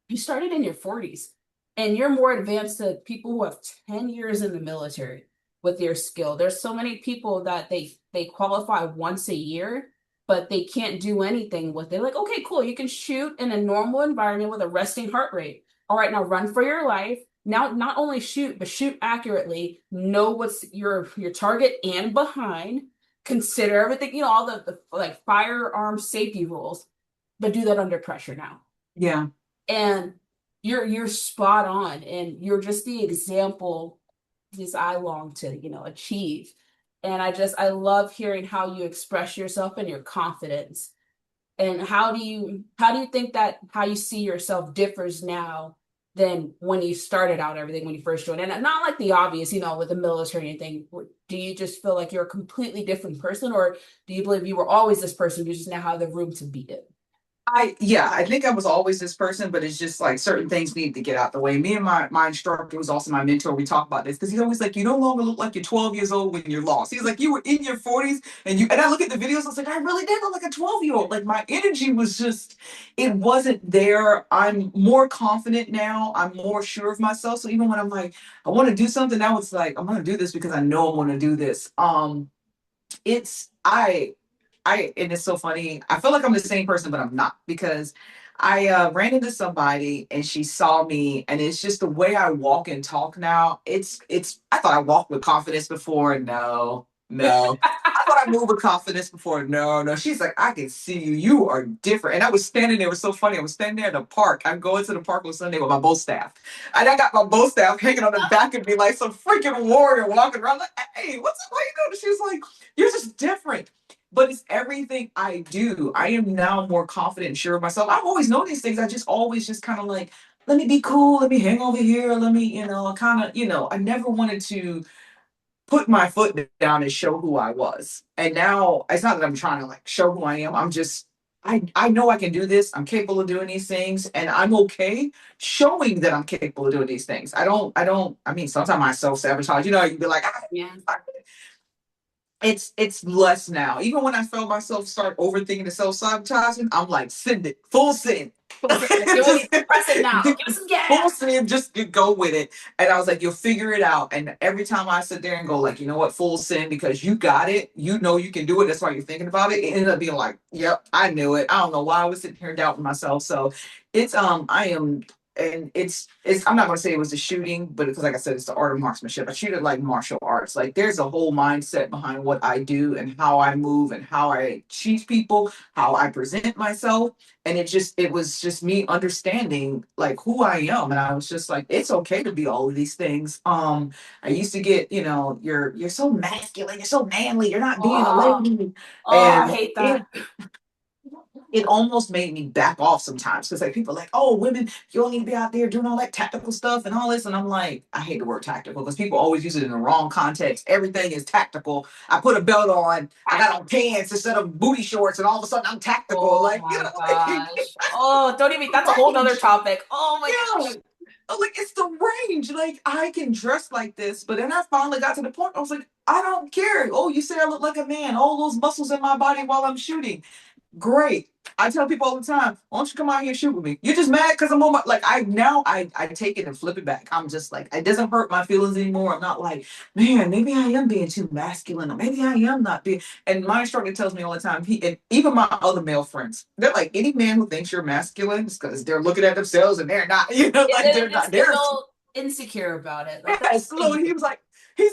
you started in your 40s and you're more advanced to people who have 10 years in the military with your skill. There's so many people that they qualify once a year, but they can't do anything with it. Like, okay, cool, you can shoot in a normal environment with a resting heart rate. All right, now run for your life. Now not only shoot, but shoot accurately, know what's your target and behind, consider everything, all the like firearm safety rules, but do that under pressure now. Yeah. And you're spot on, and you're just the example this I long to, achieve. And I love hearing how you express yourself and your confidence. And how do you think that how you see yourself differs now than when you started out everything when you first joined? And not like the obvious, with the military and thing. Do you just feel like you're a completely different person, or do you believe you were always this person, you just now have the room to be it? I think I was always this person, but it's just like certain things need to get out the way. Me and my instructor, who's also my mentor, we talk about this because he's always like, you no longer look like you're 12 years old when you're lost. He's like, you were in your 40s and I look at the videos, I was like, I really did look like a 12-year-old. Like my energy was just, it wasn't there. I'm more confident now. I'm more sure of myself. So even when I'm like, I want to do something, now it's like, I'm gonna do this because I know I want to do this. It's and it's so funny. I feel like I'm the same person, but I'm not because I ran into somebody and she saw me, and it's just the way I walk and talk now. It's. I thought I walked with confidence before. No, no. I thought I moved with confidence before. No, no. She's like, I can see you. You are different. And I was standing there. It was so funny. I was standing there in the park. I'm going to the park on Sunday with my bow staff, and I got my bow staff hanging on the back of me like some freaking warrior walking around. Like, hey, what's up? What you doing? She was like, you're just different, but it's everything I do. I am now more confident and sure of myself. I've always known these things. I just always just kind of like, let me be cool. Let me hang over here. Let me, kind of, I never wanted to put my foot down and show who I was. And now it's not that I'm trying to like show who I am. I'm just, I know I can do this. I'm capable of doing these things, and I'm okay showing that I'm capable of doing these things. I mean, sometimes I self sabotage. You'd be like, Yeah. It's less now. Even when I felt myself start overthinking and self-sabotaging, I'm like, send it. Full send. Like, you want Just me to press it now? Give us some full gas. send, just go with it. And I was like, you'll figure it out. And every time I sit there and go, like, you know what, full send, because you got it, you know you can do it. That's why you're thinking about it. It ended up being like, yep, I knew it. I don't know why I was sitting here doubting myself. So it's I am, and it's I'm not gonna say it was a shooting, but because like I said, it's the art of marksmanship. I treat it like martial arts. Like there's a whole mindset behind what I do and how I move and how I teach people, how I present myself. And it was just me understanding like who I am. And I was just like, it's okay to be all of these things. I used to get, you're so masculine, you're so manly, you're not being a Oh, lady. oh, I And hate it that. it almost made me back off sometimes because like people are like, oh, women, you don't need to be out there doing all that tactical stuff and all this. And I'm like, I hate the word tactical because people always use it in the wrong context. Everything is tactical. I put a belt on, I got on pants instead of booty shorts, and all of a sudden I'm tactical. Oh Like, my like gosh. Oh, don't even, that's a whole nother range. topic. Oh my Yeah. gosh. Like it's the range. Like I can dress like this, but then I finally got to the point. I was like, I don't care. Oh, you say I look like a man. All those muscles in my body while I'm shooting. Great. I tell people all the time, why don't you come out here and shoot with me? You're just mad because I'm on my like I take it and flip it back. I'm just like, it doesn't hurt my feelings anymore. I'm not like, man, maybe I am being too masculine, or maybe I am not being. And my instructor tells me all the time, he and even my other male friends, they're like, any man who thinks you're masculine is because they're looking at themselves and they're not, like They're they're not, just a they're little insecure about it. Like yes, that's look, he's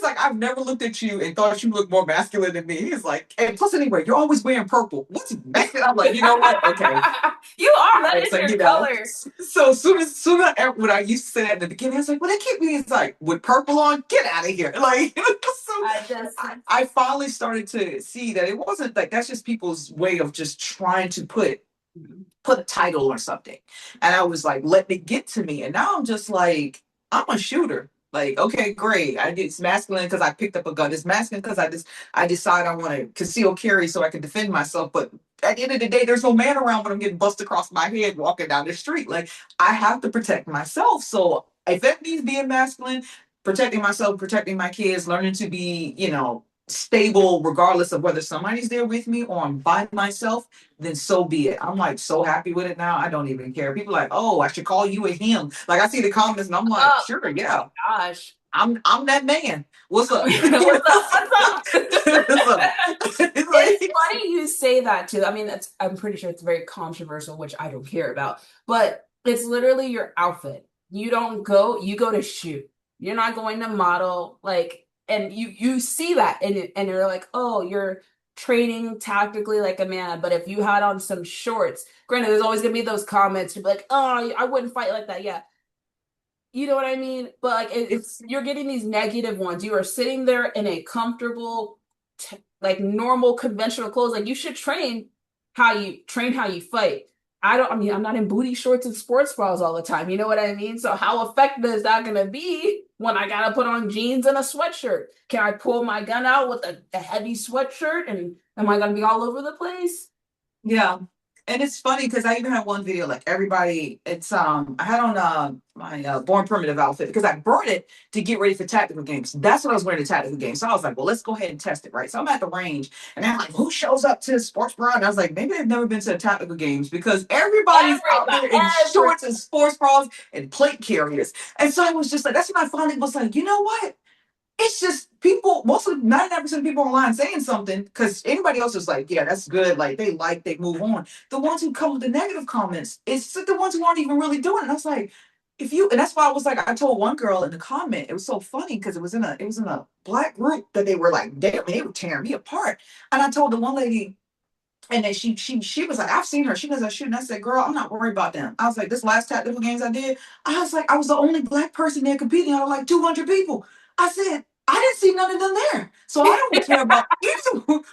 like, I've never looked at you and thought you look more masculine than me. He's like, and plus anyway, you're always wearing purple. What's masculine? I'm like, you know what? Okay. you are, All that right, is so your color. so soon as when I used to say that in the beginning, I was like, well, they keep me. It's like with purple on, get out of here. Like, so I just I finally started to see that it wasn't like that's just people's way of just trying to put a title or something. And I was like, let it get to me. And now I'm just like, I'm a shooter. Like, okay, great. It's masculine because I picked up a gun. It's masculine because I decide I want to conceal carry so I can defend myself. But at the end of the day, there's no man around when I'm getting busted across my head walking down the street. Like, I have to protect myself. So if that means being masculine, protecting myself, protecting my kids, learning to be, stable regardless of whether somebody's there with me or I'm by myself, then so be it. I'm like so happy with it now. I don't even care. People are like, oh, I should call you a him. Like I see the comments and I'm like, oh sure, my yeah. gosh. I'm that man. What's up? What's up? What's up? What's up? It's It's like funny you say that too. I mean, that's I'm pretty sure it's very controversial, which I don't care about. But it's literally your outfit. You go to shoot. You're not going to model like and you see that and you're like, "Oh, you're training tactically like a man." But if you had on some shorts, granted there's always going to be those comments to be like, "Oh, I wouldn't fight like that." Yeah, you know what I mean? But like it's you're getting these negative ones. You are sitting there in a comfortable, like normal conventional clothes. Like you should train how you fight. I mean, I'm not in booty shorts and sports bras all the time. You know what I mean? So how effective is that going to be when I got to put on jeans and a sweatshirt? Can I pull my gun out with a heavy sweatshirt and am I going to be all over the place? yeah. And it's funny because I even had one video like everybody. It's I had on my Born Primitive outfit because I brought it to get ready for tactical games. That's what I was wearing to tactical games. So I was like, well, let's go ahead and test it, right? So I'm at the range and I'm like, who shows up to the sports bra? And I was like, maybe they've never been to the tactical games because everybody's out Everybody, there in every shorts and sports bras and plate carriers. And so I was just like, that's when I finally was like, you know what? It's just people, most of 99% of people online saying something because anybody else is like, yeah, that's good. Like they move on. The ones who come with the negative comments, it's the ones who aren't even really doing it. And I was like, if you, and that's why I was like, I told one girl in the comment, it was so funny because it was in a black group that they were like, damn, they were tearing me apart. And I told the one lady, and then she was like, I've seen her. She was like, shooting. I said, girl, I'm not worried about them. I was like, this last tactical games I did, I was like, I was the only black person there competing out of like 200 people. I said, I didn't see none of them there. So I don't care about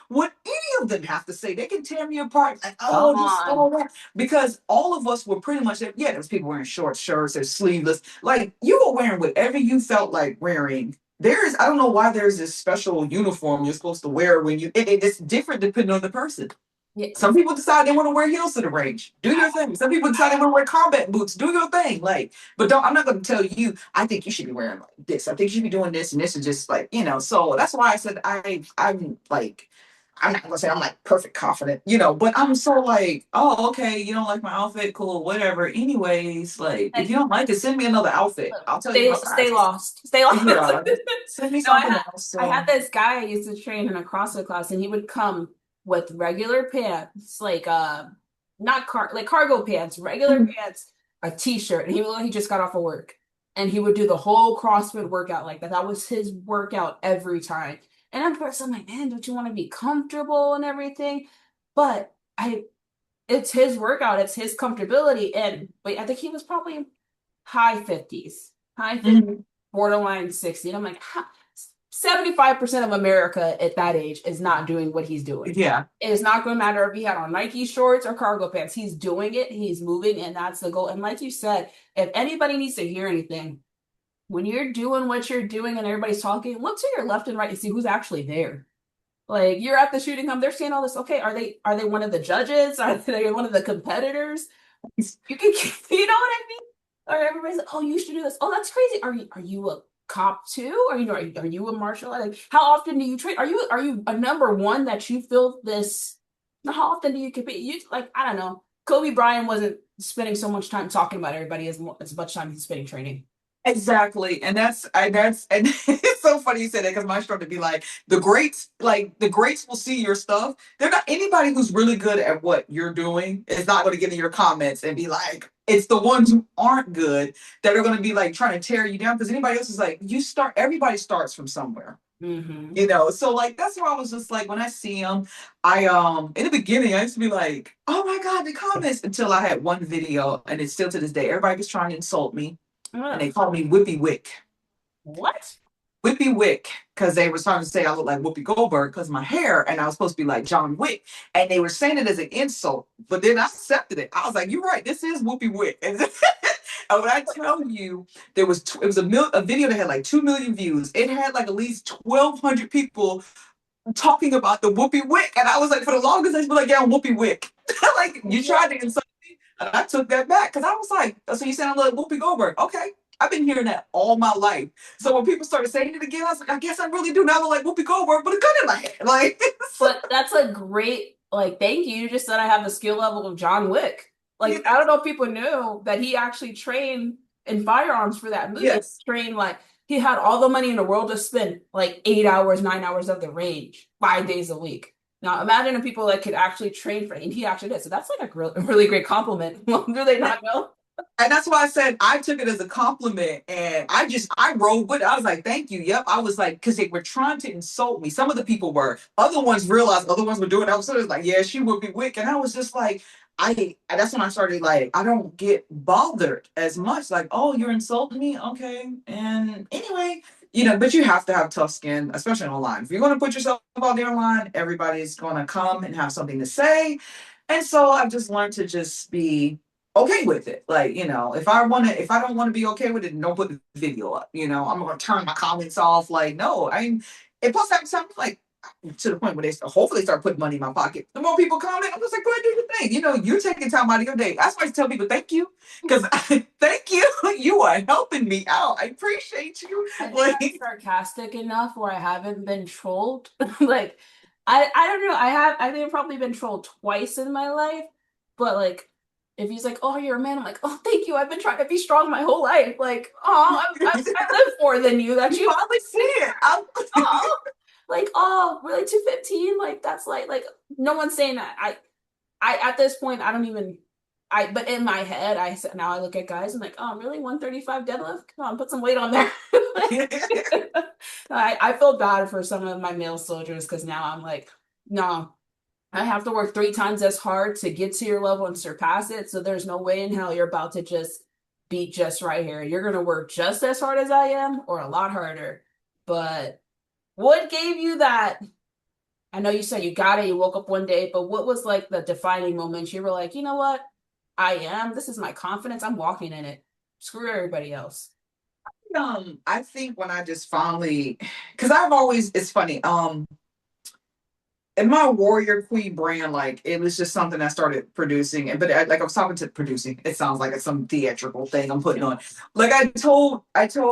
what any of them have to say. They can tear me apart. Like, come oh, this on. all that. Because all of us were pretty much, yeah, there's people wearing short shirts, there's sleeveless. Like you were wearing whatever you felt like wearing. I don't know why there's this special uniform you're supposed to wear when it's different depending on the person. Yeah. Some people decide they want to wear heels to the range. Do your thing. Some people decide they want to wear combat boots. Do your thing. Like, but don't. I'm not going to tell you. I think you should be wearing like this. I think you should be doing this, and this is just like So that's why I said I'm like. I'm not gonna say I'm like perfect confident, but I'm so like, oh, okay, you don't like my outfit, cool, whatever. Anyways, like if And you don't like it, send me another outfit. I'll tell you stay my stay sizes. lost. Stay lost. Yeah, send me No, something else. I So had this guy I used to train in a CrossFit class, and he would come with regular pants, like not like cargo pants, regular pants, a t-shirt, and he would he just got off of work, and he would do the whole CrossFit workout like that. That was his workout every time. And at first I'm like, man, don't you want to be comfortable and everything? But it's his workout, it's his comfortability, and wait, I think he was probably high 50s, high 50s, mhm. borderline 60. And I'm like, 75% of America at that age is not doing what he's doing. Yeah, It is not going to matter if he had on Nike shorts or cargo pants. He's doing it, he's moving, and that's the goal. And like you said, if anybody needs to hear anything, when you're doing what you're doing and everybody's talking, look to your left and right and see who's actually there. Like you're at the shooting home, they're saying all this. Okay, are they one of the judges? Are they one of the competitors? You can, you know what I mean? Or everybody's like, oh, you should do this. Oh, that's crazy. Are you a cop too? Are you a martial art? Like, how often do you train? Are you a number one that you feel this? How often do you compete? You like I don't know. Kobe Bryant wasn't spending so much time talking about everybody as much time he's spending training. exactly. And and it's so funny you said that because my struggle to be like the greats will see your stuff. They're not anybody who's really good at what you're doing is not going to get in your comments and be like, it's the ones who aren't good that are going to be like trying to tear you down because anybody else is like, everybody starts from somewhere. Mm-hmm. So like that's why I was just like when I see them, I in the beginning I used to be like, oh my god, the comments until I had one video and it's still to this day everybody was trying to insult me and they called me Whippy Wick. What? Whippy Wick, because they were trying to say I look like Whoopi Goldberg because of my hair, and I was supposed to be like John Wick, and they were saying it as an insult, but then I accepted it. I was like, "You're right, this is Whoopi Wick." And when I tell you, it was a video that had like 2 million views. It had like at least 1,200 people talking about the Whoopi Wick, and I was like, for the longest, I was like, "Yeah, Whoopi Wick." Like you tried to insult me, and I took that back because I was like, "So you sound like Whoopi Goldberg?" Okay. I've been hearing that all my life. So when people started saying it again, I was like, I guess I really do now look like Whoopi Goldberg, but a gun in my head. Like, But that's a great like thank you. You just said I have the skill level of John Wick. yeah, Like I don't know if people knew that he actually trained in firearms for that movie. yes, Trained like he had all the money in the world to spend like 8 hours, 9 hours of the range, 5 days a week. Now imagine if people that could actually train for it, and he actually did. So that's like a really great compliment. Do they not know? and that's why I said I took it as a compliment, and I rode with it. I was like, "Thank you." Yep, I was like, because they were trying to insult me. Some of the people were. Other ones realized. Other ones were doing. I was sort of like, "Yeah, she would be wick," and I was just like, I. That's when I started like, I don't get bothered as much. Like, oh, you're insulting me, okay? And anyway, but you have to have tough skin, especially online. If you're going to put yourself out there online, everybody's going to come and have something to say. And so I've just learned to just be okay with it. Like, if I don't want to be okay with it, don't put the video up. I'm gonna turn my comments off. Like, no, and plus I'm like to the point where they hopefully start putting money in my pocket. The more people comment, I'm just like, go ahead and do your thing. You're taking time out of your day. That's why I tell people thank you. Because thank you. You are helping me out. I appreciate you. I think I'm Like sarcastic enough where I haven't been trolled. Like I don't know. I think I've probably been trolled twice in my life. But like if he's like, "Oh, you're a man," I'm like, "Oh, thank you. I've been trying to be strong my whole life." Like, "Oh, I live more than you. That you you, finally see it. oh, like, oh, really 215? Like that's like no one's saying that. I at this point I don't even but in my head now I look at guys and like, oh really 135 deadlift? Come on, put some weight on there. I feel bad for some of my male soldiers because now I'm like, no, I have to work 3 times as hard to get to your level and surpass it. So there's no way in hell you're about to just be just right here. You're gonna work just as hard as I am or a lot harder. But what gave you that? I know you said you got it, you woke up one day, but what was like the defining moment? You were like, you know what? This is my confidence. I'm walking in it. Screw everybody else. I think when I just finally, because I've always, it's funny. And my Warrior Queen brand, like it was just something I started producing. And but like I was talking to producing, it sounds like it's some theatrical thing I'm putting on. Like I told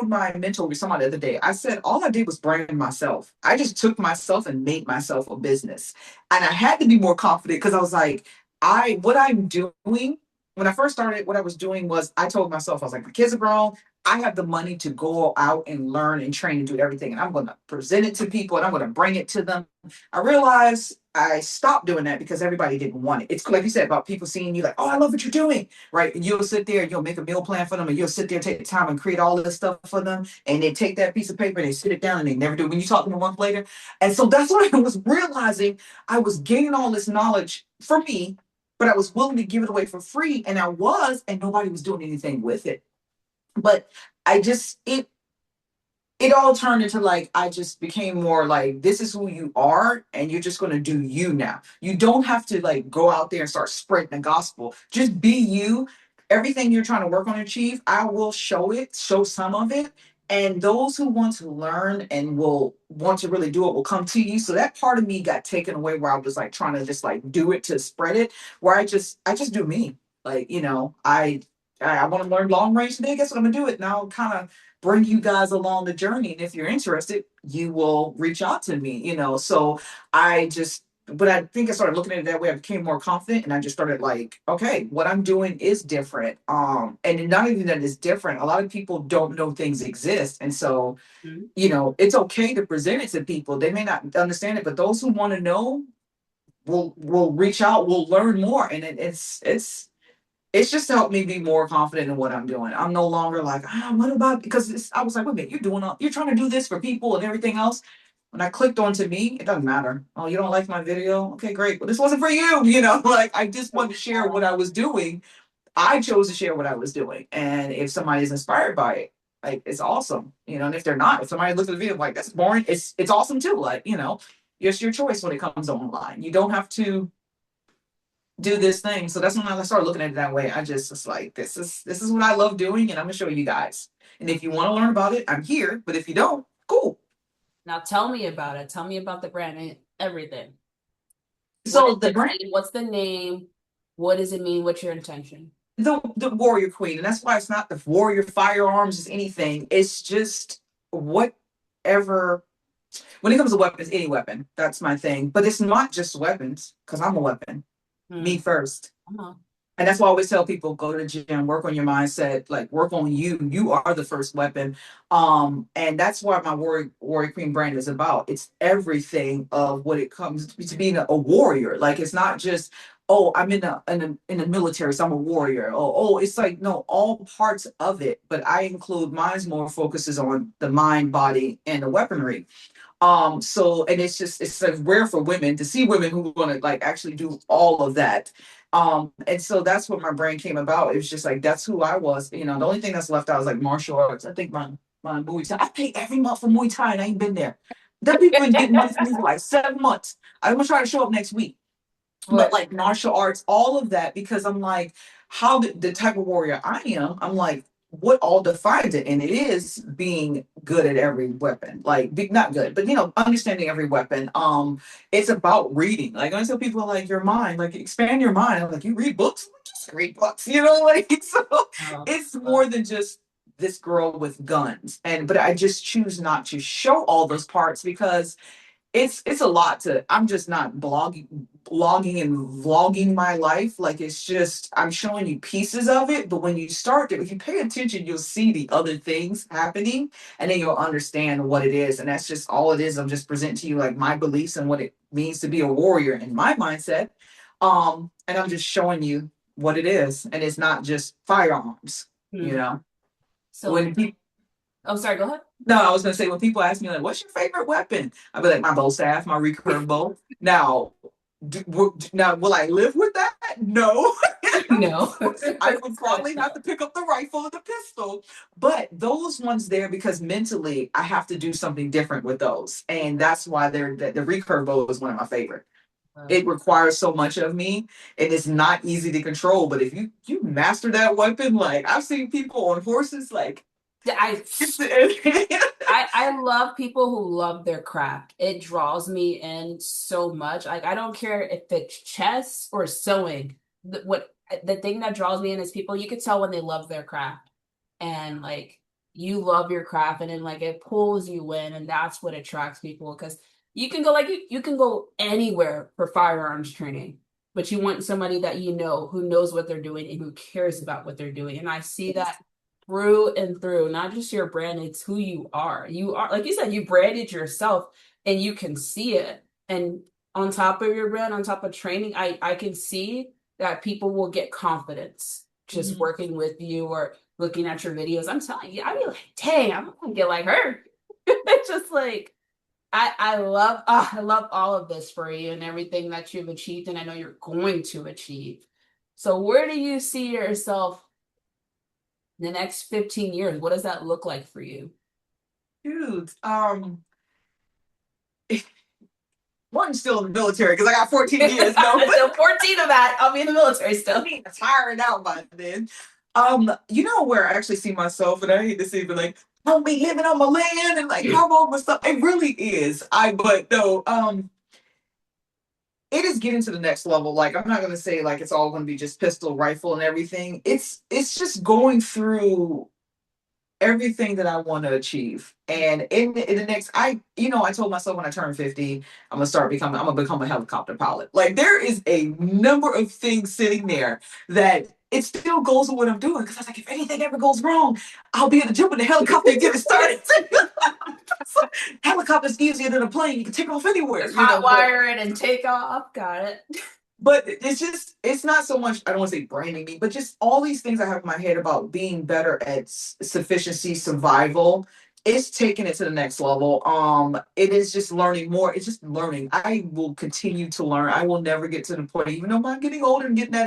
my mentor somebody the other day, I said all I did was brand myself. I just took myself and made myself a business. And I had to be more confident because I was like, I what I'm doing when I first started, what I was doing was I told myself, I was like, my kids are grown. I have the money to go out and learn and train and do everything. And I'm going to present it to people and I'm going to bring it to them. I realized I stopped doing that because everybody didn't want it. It's like you said about people seeing you like, oh, I love what you're doing, right? And you'll sit there and you'll make a meal plan for them and you'll sit there, take the time and create all this stuff for them. And they take that piece of paper and they sit it down and they never do it when you talk to them a month later. And so that's what I was realizing. I was gaining all this knowledge for me, but I was willing to give it away for free. And I was, and nobody was doing anything with it. But I just, it all turned into like I just became more like this is who you are and you're just going to do you now. You don't have to like go out there and start spreading the gospel. Just be you. Everything you're trying to work on and achieve, I will show it, show some of it. And those who want to learn and will want to really do it will come to you. So that part of me got taken away where I was like trying to just like do it to spread it, where I just do me. Like, I want to learn long range today. Guess what I'm gonna do it now? Kind of bring you guys along the journey. And if you're interested, you will reach out to me. So but I think I started looking at it that way. I became more confident and I just started like, okay, what I'm doing is different. And not even that is different. A lot of people don't know things exist. And so, Mhm. it's okay to present it to people. They may not understand it, but those who want to know will reach out, will learn more. And it's just helped me be more confident in what I'm doing. I'm no longer like, what about because I was like, wait a minute, you're trying to do this for people and everything else. When I clicked onto me, it doesn't matter. Oh, you don't like my video? Okay, great. But this wasn't for you. Like I just wanted to share what I was doing. I chose to share what I was doing. And if somebody's inspired by it, like it's awesome. And if they're not, if somebody looks at the video like that's boring, it's awesome too. Like, it's your choice when it comes online. You don't have to do this thing. So that's when I started looking at it that way. I just was like, this is what I love doing, and I'm gonna show you guys. And if you want to learn about it, I'm here. But if you don't, cool. Now tell me about it. Tell me about the brand and everything. So the brand, What's the name? What does it mean? What's your intention? the warrior queen, and that's why it's not the warrior firearms is anything. It's just whatever. When it comes to weapons, any weapon, that's my thing. But it's not just weapons, because I'm a weapon. Me first. Uh-huh. And that's why I always tell people go to the gym, work on your mindset, like work on you. You are the first weapon. And that's what my Warrior Queen brand is about. It's everything of what it comes to being a warrior. Like it's not just, oh, I'm in the military, so I'm a warrior. Oh, it's like no, all parts of it. But I include mine's more focuses on the mind, body, and the weaponry. So and it's like rare for women to see women who want to like actually do all of that. And so that's what my brain came about. It was just like that's who I was. The only thing that's left out is like martial arts. I think my Muay Thai. I pay every month for Muay Thai and I ain't been there. There people been getting money from me for like 7 months. I'm gonna try to show up next week. But like martial arts, all of that, because I'm like, how the type of warrior I am, I'm like, what all defines it? And it is being good at every weapon, like not good, but understanding every weapon. It's about reading. Like I tell people, like your mind, like expand your mind. I'm like, you read books, just read books, like so. It's more than just this girl with guns, but I just choose not to show all those parts because it's a lot to I'm just not blogging and vlogging my life. Like it's just I'm showing you pieces of it, but when you start to if you pay attention you'll see the other things happening and then you'll understand what it is, and that's just all it is. I'm just presenting to you like my beliefs and what it means to be a warrior in my mindset. And I'm just showing you what it is, and it's not just firearms. So when people Oh, sorry, go ahead. no, I was gonna say when people ask me like, "What's your favorite weapon?" I'd be like, "My bow staff, my recurve bow." Now, will I live with that? No. No. I would probably have to pick up the rifle or the pistol. But those ones there because mentally I have to do something different with those, and that's why the recurve bow is one of my favorite. It requires so much of me, and it's not easy to control. But if you master that weapon, like I've seen people on horses, like I I love people who love their craft. It draws me in so much. Like I don't care if it's chess or sewing. The thing that draws me in is people you could tell when they love their craft. And like you love your craft and then like it pulls you in and that's what attracts people because you can go like you can go anywhere for firearms training, but you want somebody that you know who knows what they're doing and who cares about what they're doing. And I see that through and through, not just your brand, it's who you are. You are, like you said, you branded yourself and you can see it. And on top of your brand, on top of training, I can see that people will get confidence just Mhm. working with you or looking at your videos. I'm telling you, I'd be like, dang, I'm gonna get like her. It's just like I love all of this for you and everything that you've achieved and I know you're going to achieve. So where do you see yourself the next 15 years? What does that look like for you? Dude, one's still in the military because I got 14 years. No, but So 14 of that, I'll be in the military I still. mean, it's tiring out by then. You know where I actually see myself, and I hate to say, but like, I'll be living on my land and like have all my stuff. It really is. But no, it is getting to the next level. Like, I'm not gonna say like it's all gonna be just pistol, rifle, and everything. It's just going through everything that I want to achieve. And in the next, I told myself when I turn 50, I'm gonna become a helicopter pilot. Like there is a number of things sitting there that it still goes with what I'm doing. Cause I was like, if anything ever goes wrong, I'll be able to jump in the helicopter and get it started. So, helicopter's easier than a plane. You can take off anywhere, Just hot but wire it and take off. Got it. it's not so much, I don't want to say branding me, but just all these things I have in my head about being better at sufficiency survival. It's taking it to the next level. It is just learning more. It's just learning. I will continue to learn. I will never get to the point, even though I'm getting older and getting that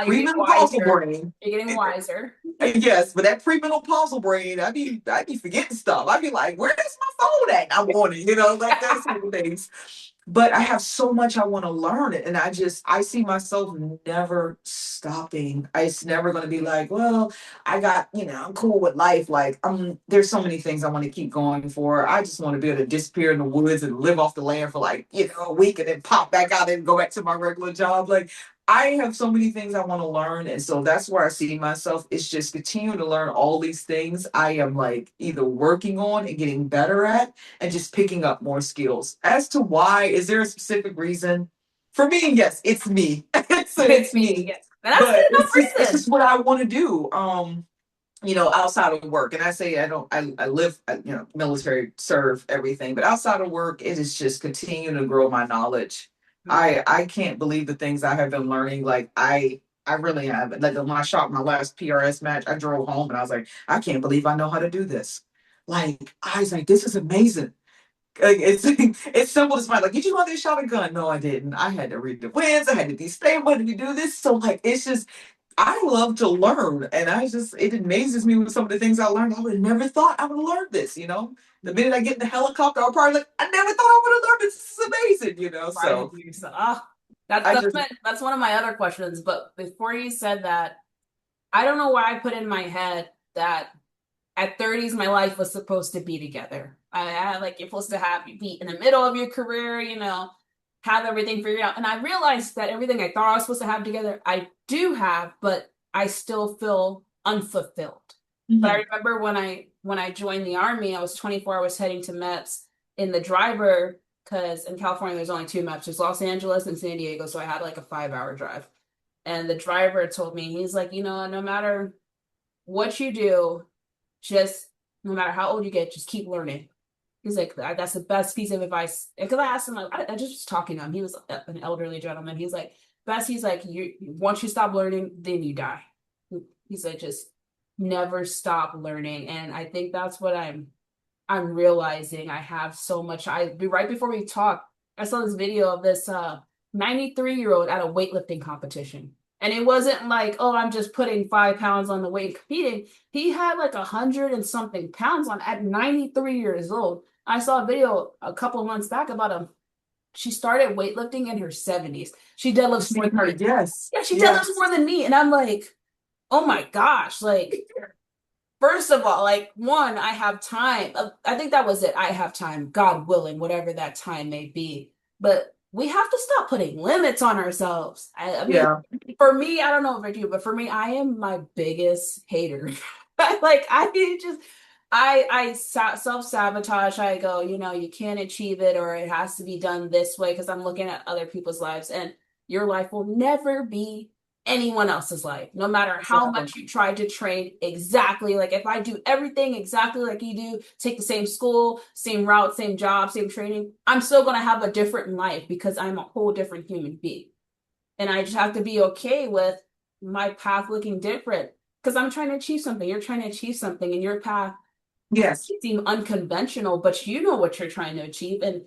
You're getting premenopausal wiser. brain. You're getting wiser. Yes, but that premenopausal brain, I be forgetting stuff. I'd be like, where's my phone at? I'm on it, like those sort of things. But I have so much I want to learn, and I see myself never stopping. It's never going to be like, well, I'm cool with life. Like, there's so many things I want to keep going for. I just want to be able to disappear in the woods and live off the land for like, a week and then pop back out and go back to my regular job. Like, I have so many things I want to learn. And so that's where I see myself. It's just continue to learn all these things I am like either working on and getting better at and just picking up more skills. As to why, is there a specific reason? For me, yes, it's me. It's It's me. me. Yes. That's But enough it's reason. just what I want to do. Outside of work. And I say I live, military, serve everything, but outside of work, it is just continuing to grow my knowledge. I can't believe the things I have been learning. Like I really have. Like when I shot my last PRS match, I drove home and I was like, I can't believe I know how to do this. Like I was like, this is amazing. Like it's simple as fine. Like, did you know they shot a gun? No, I didn't. I had to read the winds. I had to be stable. I had to do this. So like, it's just I love to learn, and it amazes me with some of the things I learned. I would have never thought I would have learned this. The minute I get in the helicopter, I'll probably like, I never thought I would have learned this. This is amazing. Surprising So yourself. Ah, that's I that's just that's one of my other questions. But before you said that, I don't know why I put in my head that at 30s my life was supposed to be together. I like you're supposed to be in the middle of your career, have everything figured out. And I realized that everything I thought I was supposed to have together, I do have, but I still feel unfulfilled. But I Mhm. remember when I joined the army, I was 24, I was heading to MEPS in the driver, because in California there's only two MEPS. There's Los Angeles and San Diego, so I had like a 5-hour drive. And the driver told me, he's like, no matter what you do, just no matter how old you get, just keep learning. He's like, that's the best piece of advice. Because I asked him, like, I just was talking to him. He was an elderly gentleman. He's like, best. He's like, once you stop learning, then you die. He's like, just never stop learning. And I think that's what I'm realizing. I have so much. Right before we talked, I saw this video of this 93-year-old at a weightlifting competition. And it wasn't like, oh, I'm just putting 5 pounds on the weight and competing. He had like 100 and something pounds on at 93 years old. I saw a video a couple of months back about him. She started weightlifting in her 70s. She I've deadlifts more seen than her. me. Yes, Yeah, she deadlifts yes. more than me. And I'm like, oh my gosh, like First of all, like one, I have time. I think that was it. I have time, God willing, whatever that time may be. But we have to stop putting limits on ourselves. I mean, Yeah. for me, I don't know about you, but for me, I am my biggest hater. Like I just self-sabotage. I go, you can't achieve it or it has to be done this way because I'm looking at other people's lives and your life will never be anyone else's life, no matter how Exactly. much you try to train exactly. Like if I do everything exactly like you do, take the same school, same route, same job, same training, I'm still going to have a different life because I'm a whole different human being. And I just have to be okay with my path looking different because I'm trying to achieve something. You're trying to achieve something, and your path Yes. seem unconventional, but you know what you're trying to achieve. And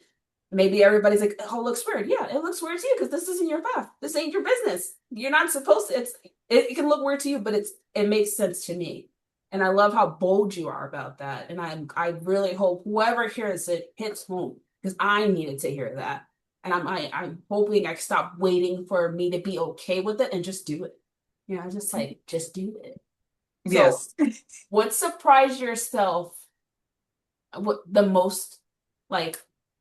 maybe everybody's like, oh, it looks weird. Yeah, it looks weird to you because this isn't your path. This ain't your business. You're not supposed to. It can look weird to you, but it makes sense to me. And I love how bold you are about that. And I really hope whoever hears it hits home because I needed to hear that. And I'm hoping I stop waiting for me to be okay with it and just do it. I just like just do it. So Yes. what surprised yourself what the most like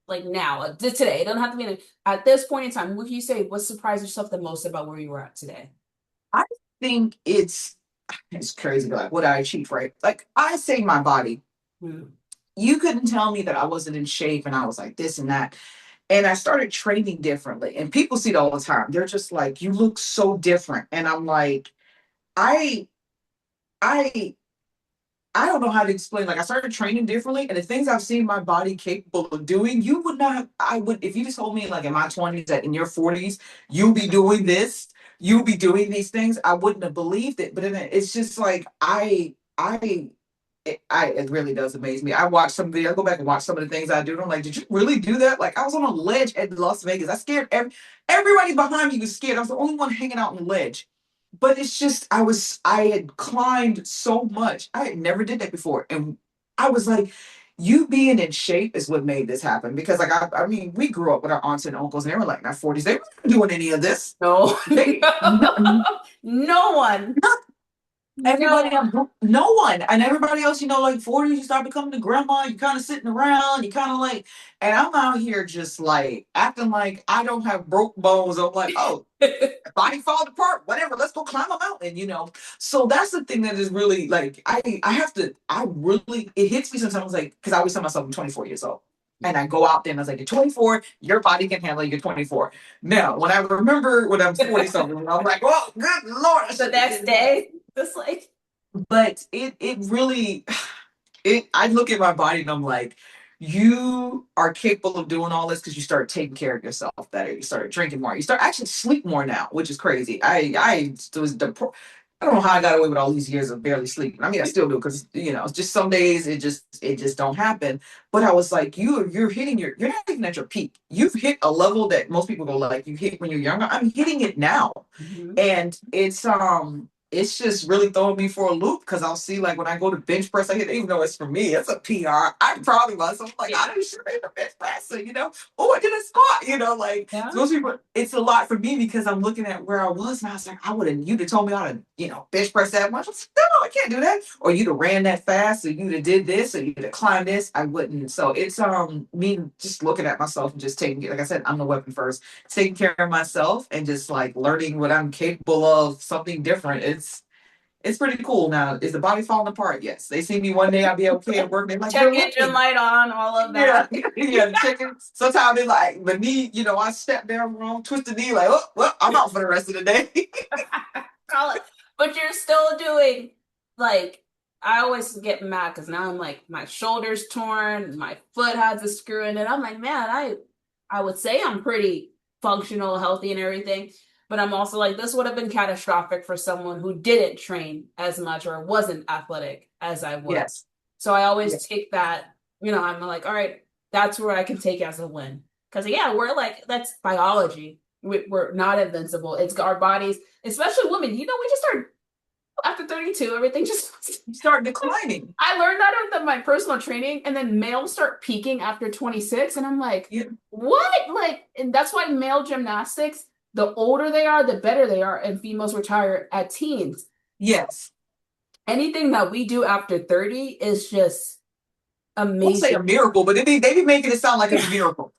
now today? It doesn't have to be at this point in time. Would you say what surprised yourself the most about where you were at today? I think it's crazy. Like what I achieve, right? Like I say my body. Hmm. You couldn't tell me that I wasn't in shape and I was like this and that. And I started training differently. And people see it all the time. They're just like, you look so different. And I'm like, I I I don't know how to explain. Like I started training differently, and the things I've seen my body capable of doing, you would not have. I would if you just told me like in my 20s that in your 40s you'll be doing this, you'll be doing these things. I wouldn't have believed it. But then it's just like it really does amaze me. I watch some video, I go back and watch some of the things I do, and I'm like, did you really do that? Like I was on a ledge at Las Vegas. I scared everybody behind me was scared. I was the only one hanging out on the ledge. But it's just I had climbed so much. I had never did that before. And I was like, you being in shape is what made this happen. Because like I mean, we grew up with our aunts and uncles and they were like in their 40s. They weren't doing any of this. No, They no, no one, no everybody else, no one, and everybody else, like 40, you start becoming the grandma, you kind of sitting around, you kind of like, and I'm out here just like acting like I don't have broke bones. I'm like, oh, one. body falls apart, whatever, let's go climb a mountain. So that's the thing that is really like, I have to, I really, it hits me sometimes, like, because I always tell myself I'm 24 years old. And I go out there and I was like, you're 24, your body can handle it, you're 24. Now, when I remember when I'm 40 something, I'm like, oh, good Lord, I The should have next did that. day, just like But it really I look at my body and I'm like, you are capable of doing all this because you start taking care of yourself better. You start drinking more. You start actually sleep more now, which is crazy. I was I don't know how I got away with all these years of barely sleeping. I mean, I still do because it's just some days it just don't happen. But I was like, you're hitting you're not even at your peak. You've hit a level that most people go like you hit when you're younger. I'm hitting it now, mhm. and it's just really throwing me for a loop because I'll see like when I go to bench press, I hit even though it's for me, it's a PR. I'm proud of myself. Like Yeah, I didn't shoot in the bench press, so. Oh, I did a squat. Like yeah. most people, it's a lot for me because I'm looking at where I was and I was like, I would have you'd have told me how to bench press that much. I was like, no, I can't do that. Or you'd have ran that fast, or you'd have did this, or you'd have climbed this. I wouldn't. So it's me just looking at myself and just taking it. Like I said, I'm the weapon first, taking care of myself and just like learning what I'm capable of, something different. It's pretty cool. Now, is the body falling apart? Yes. They see me one day, I'll be okay at work. They're like, Check girl, what engine light on, all of that. yeah, yeah, the chicken. Sometimes they like the knee, I step down wrong, twist the knee, like, oh, well, I'm out for the rest of the day. Call it. But you're still doing like I always get mad because now I'm like my shoulder's torn, my foot has a screw in it. I'm like, man, I would say I'm pretty functional, healthy, and everything. But I'm also like, this would have been catastrophic for someone who didn't train as much or wasn't athletic as I was. Yes. So I Yeah. always take that, I'm like, all right, that's where I can take as a win. Because yeah, we're like, that's biology. We're not invincible. It's our bodies, especially women. We just start after 32, everything just. You start declining. I learned that with my personal training, and then males start peaking after 26, and I'm like, Yeah. what? Like, and that's why male gymnastics, the older they are, the better they are, and females retire at teens. Yes. anything that we do after 30 is just I won't say amazing. a miracle, but they be making it sound like it's a Yeah. miracle.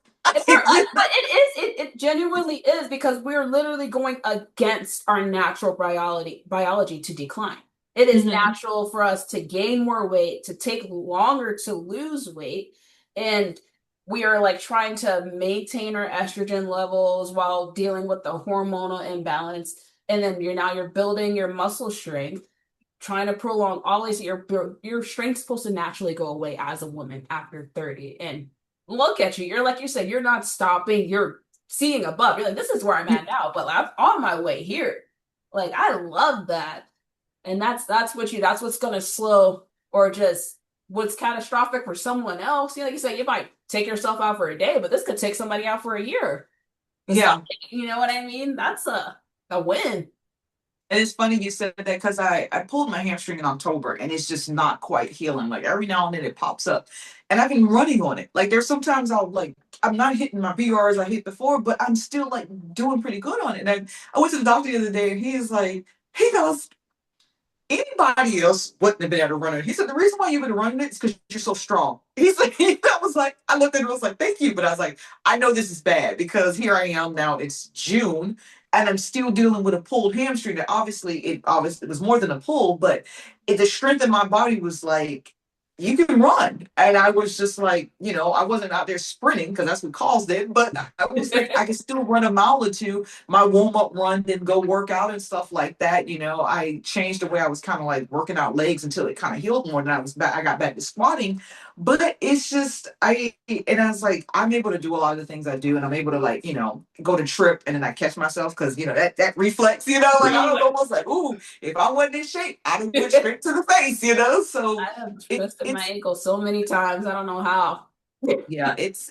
For us, but it genuinely is because we're literally going against our natural biology to decline. It is Mhm. natural for us to gain more weight, to take longer to lose weight, and we are like trying to maintain our estrogen levels while dealing with the hormonal imbalance. And then you're building your muscle strength, trying to prolong all this. Your strength's supposed to naturally go away as a woman after 30. And look at you. You're like you said, you're not stopping. You're seeing above. You're like, this is where I'm at now, but I'm on my way here. Like, I love that. And that's what's gonna slow or just what's catastrophic for someone else. You know, like you say, you might take yourself out for a day, but this could take somebody out for a year. It's like, Yeah. you know what I mean? That's a win. And it's funny you said that because I pulled my hamstring in October and it's just not quite healing. Like every now and then it pops up. And I've been running on it. Like there's sometimes I'm not hitting my PRs I hit before, but I'm still like doing pretty good on it. And I went to the doctor the other day and he goes, anybody else wouldn't have been able to run it. He said, the reason why you've been running it is because you're so strong. He's like, I was like, I looked at him and was like, thank you. But I was like, I know this is bad because here I am now, it's June, and I'm still dealing with a pulled hamstring that obviously it was more than a pull, but the strength in my body was like, you can run. And I was just like, I wasn't out there sprinting because that's what caused it, but I was like, I can still run a mile or two, my warm up run, then go work out and stuff like that. I changed the way I was kind of like working out legs until it kind of healed more. Than I was back. I got back to squatting, but it's just and I was like, I'm able to do a lot of the things I do, and I'm able to like go to trip and then I catch myself because that reflex, like I was almost like, ooh, if I wasn't in shape, I'd have went straight to the face. So I have twisted my it's ankle so many times. I don't know how. yeah, it's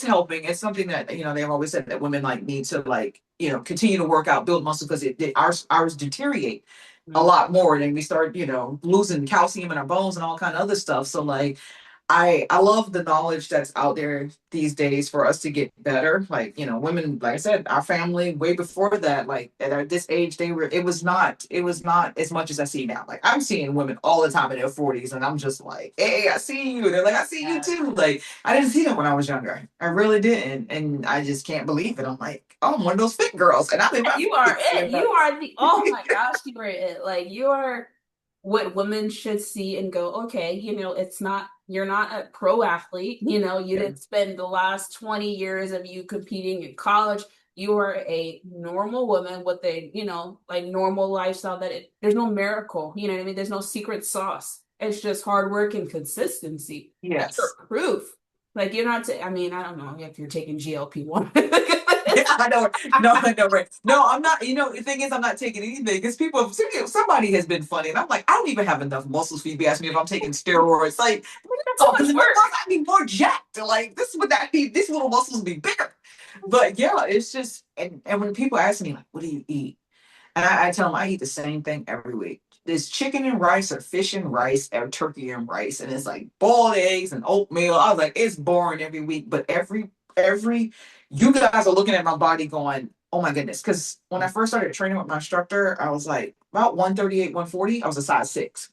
helping. It's something that they've always said that women like need to like continue to work out, build muscle because ours deteriorate a Mm. lot more, and we start losing calcium in our bones and all kind of other stuff. So like I love the knowledge that's out there these days for us to get better. Like, women, like I said, our family way before that, like at this age, it was not as much as I see now. Like I'm seeing women all the time in their 40s and I'm just like, hey, I see you. They're like, I see you Yeah. too. Like I didn't see them when I was younger. I really didn't. And I just can't believe it. I'm like, oh, I'm one of those fit girls. And I'm in my You are 40s. it. You are oh my gosh, you are it. Like you are what women should see and go, okay, it's not, you're not a pro athlete. You Yeah. didn't spend the last 20 years of you competing in college. You are a normal woman with a, like normal lifestyle there's no miracle. You know what I mean? There's no secret sauce. It's just hard work and consistency. And you're Yes. proof. Like you're not, I mean, I don't know if you're taking GLP-1. Yeah, I know. No, I know, right? No, I'm not. The thing is, I'm not taking anything because somebody has been funny, and I'm like, I don't even have enough muscles for you to be asking me if I'm taking steroids. Like, that's So all. much Because work. I'd be more jacked. Like, this would that be? These little muscles would be bigger. But yeah, it's just, and when people ask me like, what do you eat? And I tell them I eat the same thing every week. There's chicken and rice or fish and rice or turkey and rice. And it's like boiled eggs and oatmeal. I was like, it's boring every week. But every you guys are looking at my body going, oh my goodness. Because when I first started training with my instructor, I was like about 138, 140. I was a size 6.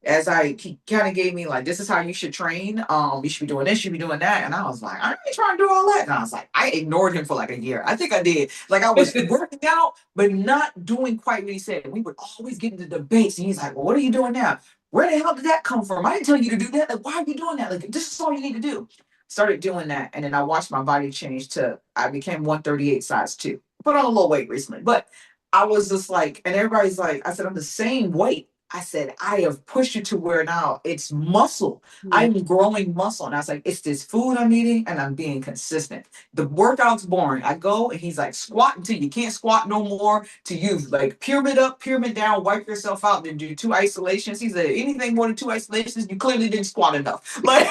As he kind of gave me like, this is how you should train. You should be doing this, you should be doing that. And I was like, I ain't trying to do all that. And I was like, I ignored him for like a year. I think I did. Like I was working out, but not doing quite what he said. We would always get into debates. And he's like, well, what are you doing now? Where the hell did that come from? I didn't tell you to do that. Like, why are you doing that? Like, this is all you need to do. Started doing that. And then I watched my body change I became 138 size 2. Put on a little weight recently. But I was just like, and everybody's like, I said, I'm the same weight. I said, I have pushed you to where now it's muscle. Mm. I'm growing muscle. And I was like, it's this food I'm eating and I'm being consistent. The workout's boring. I go and he's like, squat until you can't squat no more. To you, like pyramid up, pyramid down, wipe yourself out, then do 2 isolations. He said, anything more than 2 isolations, you clearly didn't squat enough. Like,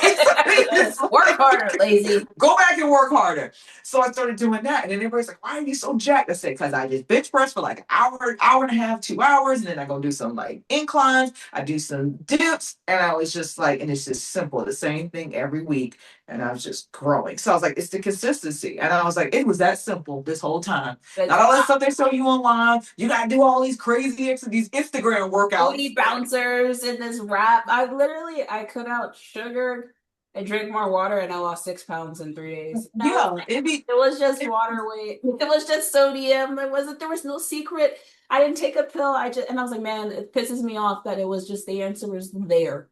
Work harder, lazy. go back and work harder. So I started doing that. And then everybody's like, why are you so jacked? I said, because I just bench press for like an hour, hour and a half, 2 hours. And then I go do some like incline inclines, I do some dips, and I was just like, and it's just simple, the same thing every week. And I was just growing. So I was like, it's the consistency. And I was like, it was that simple this whole time. Not all that stuff they show you online. You gotta do all these crazy these Instagram workouts. Booty bouncers in this rap. I cut out sugar and drank more water, and I lost 6 pounds in 3 days. Yeah, it was just water weight. It was just sodium. There was no secret. I didn't take a pill. And I was like, man, it pisses me off that it was just the answer was there.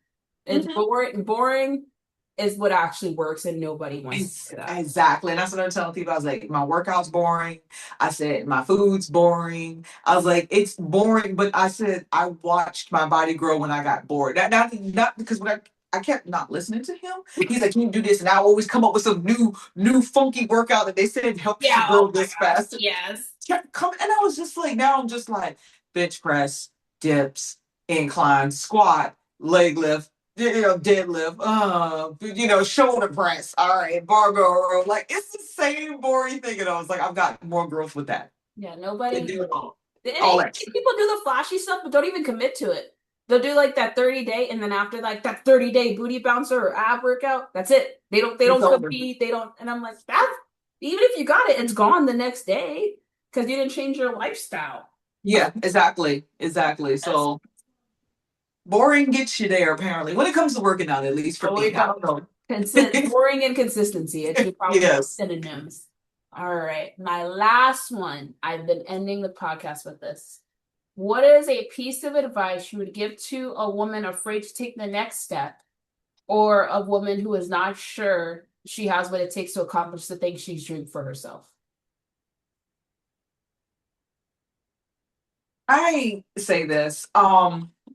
It's boring is what actually works, and nobody wants to do that. Exactly. And that's what I'm telling people. I was like, my workout's boring. I said, my food's boring. I was like, it's boring. But I said, I watched my body grow when I got bored. Not because when I kept not listening to him. He's like, you do this, and I always come up with some new funky workout that they said helps you grow this fast. Yes. And I was just like, now I'm just like bench press, dips, incline, squat, leg lift, deadlift, shoulder press. All right, barbell row. Like it's the same boring thing. And I was like, I've got more growth with that. Yeah, nobody. All that. People do the flashy stuff, but don't even commit to it. They'll do like that 30-day, and then after like that 30-day booty bouncer or ab workout, that's it. They don't compete. They don't. And I'm like, that. Even if you got it, it's gone the next day because you didn't change your lifestyle. Yeah, exactly. So boring gets you there, apparently. When it comes to working out, at least for me. I don't know. Boring and consistency. It should probably be synonyms. All right. My last one. I've been ending the podcast with this. What is a piece of advice you would give to a woman afraid to take the next step, or a woman who is not sure she has what it takes to accomplish the thing she's dreamed for herself? I say this.